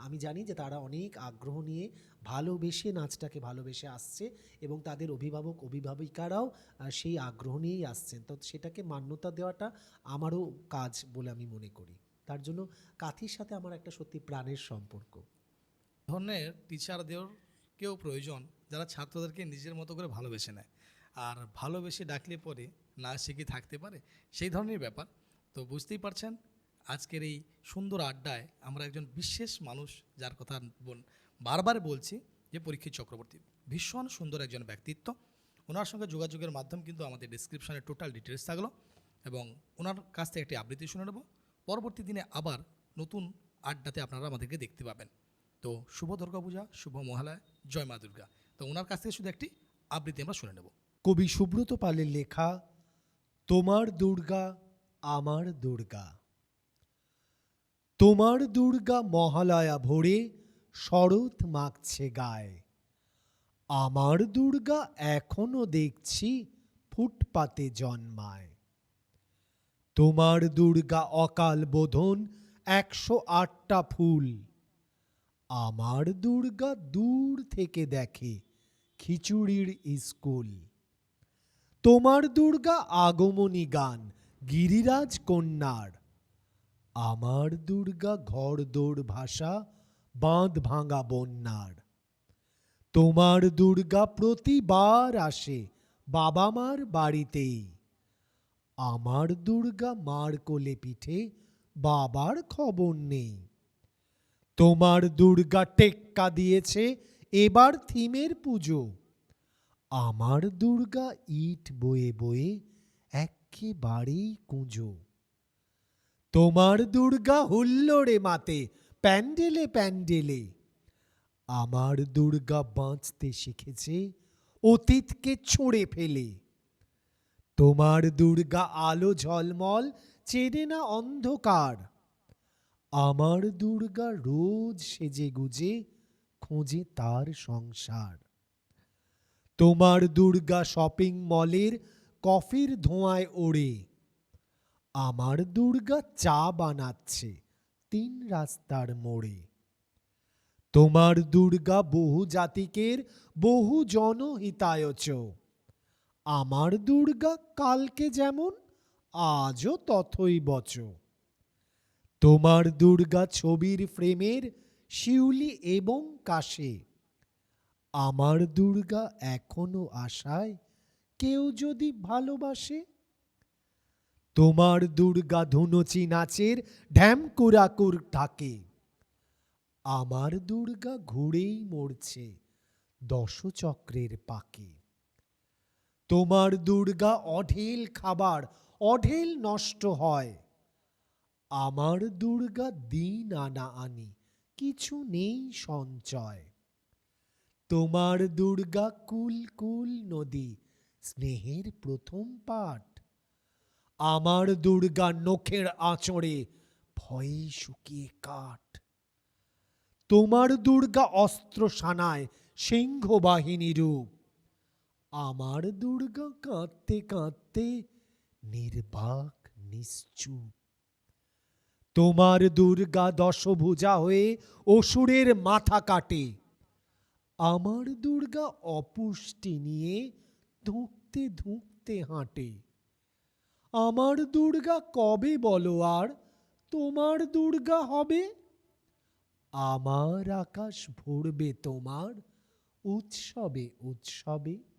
আমি জানি যে তারা অনেক আগ্রহ নিয়ে ভালোবেসে নাচটাকে ভালোবেসে আসছে, এবং তাদের অভিভাবক অভিভাবিকারাও সেই আগ্রহ নিয়েই আসছেন। তো সেটাকে মান্যতা দেওয়াটা আমারও কাজ বলে আমি মনে করি। তার জন্য কাথির সাথে আমার একটা সত্যি প্রাণের সম্পর্ক। ধরনের টিচারদেরকেও প্রয়োজন যারা ছাত্রদেরকে নিজের মতো করে ভালোবেসে নেয়, আর ভালোবেসে ডাকলে পরে না শিখে থাকতে পারে, সেই ধরনের ব্যাপার। তো বুঝতেই পারছেন আজকের এই সুন্দর আড্ডায় আমরা একজন বিশেষ মানুষ, যার কথা বারবার বলছি, যে পরীক্ষিত চক্রবর্তী, ভীষণ সুন্দর একজন ব্যক্তিত্ব। ওনার সঙ্গে যোগাযোগের মাধ্যম কিন্তু আমাদের ডিসক্রিপশনে টোটাল ডিটেলস থাকলো, এবং ওনার কাছ থেকে একটি আবৃত্তি শুনে নেব। পরবর্তী দিনে আবার নতুন আড্ডাতে আপনারা আমাদেরকে দেখতে পাবেন। তো শুভ দুর্গাপূজা, শুভ মহালয়া, জয় মা দুর্গা। তো ওনার কাছ থেকে শুধু একটি আবৃত্তি আমরা শুনে নেব। কবি সুব্রত পালের লেখা তোমার দুর্গা আমার দুর্গা। তোমার দুর্গা মহালয়া ভোরে শরৎ মাখছে গায়ে, আমার দুর্গা এখনো দেখছি ফুটপাতে জন্মায়। তোমার দুর্গা অকাল বোধন 108টা ফুল, আমার দুর্গা দূর থেকে দেখে খিচুড়ির স্কুল। তোমার দুর্গা আগমনী গান গিরিরাজ কন্যার, আমার দুর্গা ঘর দৌড় ভাষা বাঁধ ভাঙা বন্যার। তোমার দুর্গা প্রতিবার আসে বাবা মার বাড়িতেই, আমার দুর্গা মার কোলে পিঠে বাবার খবর নেই। তোমার দুর্গা টেক্কা দিয়েছে এবার থিমের পুজো, আমার দুর্গা ইট বয়ে বয়ে একেবারেই কুঁজো। তোমার দুর্গা হুল্লোড়ে মাতে প্যান্ডেলে প্যান্ডেলে, আমার দুর্গা বাঁচতে শিখেছে অতীতকে ছুঁড়ে ফেলে। তোমার দুর্গা আলো ঝলমল চেনে না অন্ধকার, আমার দুর্গা রোজ সেজে গুজে খোঁজে তার সংসার। তোমার দুর্গা শপিং মলের কফির ধোঁয়ায় ওড়ে, আমার দুর্গা চা বানাচ্ছে 3 রাস্তার মোড়ে। তোমার দুর্গা বহু জাতিকের বহু জনহিতায়চ, আমার দুর্গা কালকে যেমন আজও তথই বচ। তোমার দুর্গা ছবির ফ্রেমের শিউলি এবং কাশে, আমার দুর্গা এখনো আশায় কেউ যদি ভালোবাসে। তোমার দুর্গা ধুনুচি নাচের ঢ্যামকুরাকুর ঢাকে, আমার দুর্গা ঘুরেই মরছে দশচক্রের পাকে। তোমার দুর্গা অঢেল খাবার অঢেল নষ্ট হয়, আমার দুর্গা দিন আনা আনি কিছু নেই সঞ্চয়। তোমার দুর্গা কুল কুল নদী স্নেহের প্রথম পাঠ, আমার দুর্গা নখের আঁচড়ে ভয়ে শুকিয়ে কাঠ। তোমার দুর্গা অস্ত্র সানায় সিংহ বাহিনী রূপ, আমার দুর্গা কাঁদতে কাঁদতে নির্বাক নিশ্চুপ। তোমার দুর্গা দশভুজা হয়ে অসুরের মাথা কাটে। আমার দুর্গা অপুষ্টি নিয়ে ধুঁকতে ধুঁকতে হাঁটে। আমার দুর্গা কবে বলো আর তোমার দুর্গা হবে? আমার আকাশ ভরবে তোমার উৎসবে উৎসবে।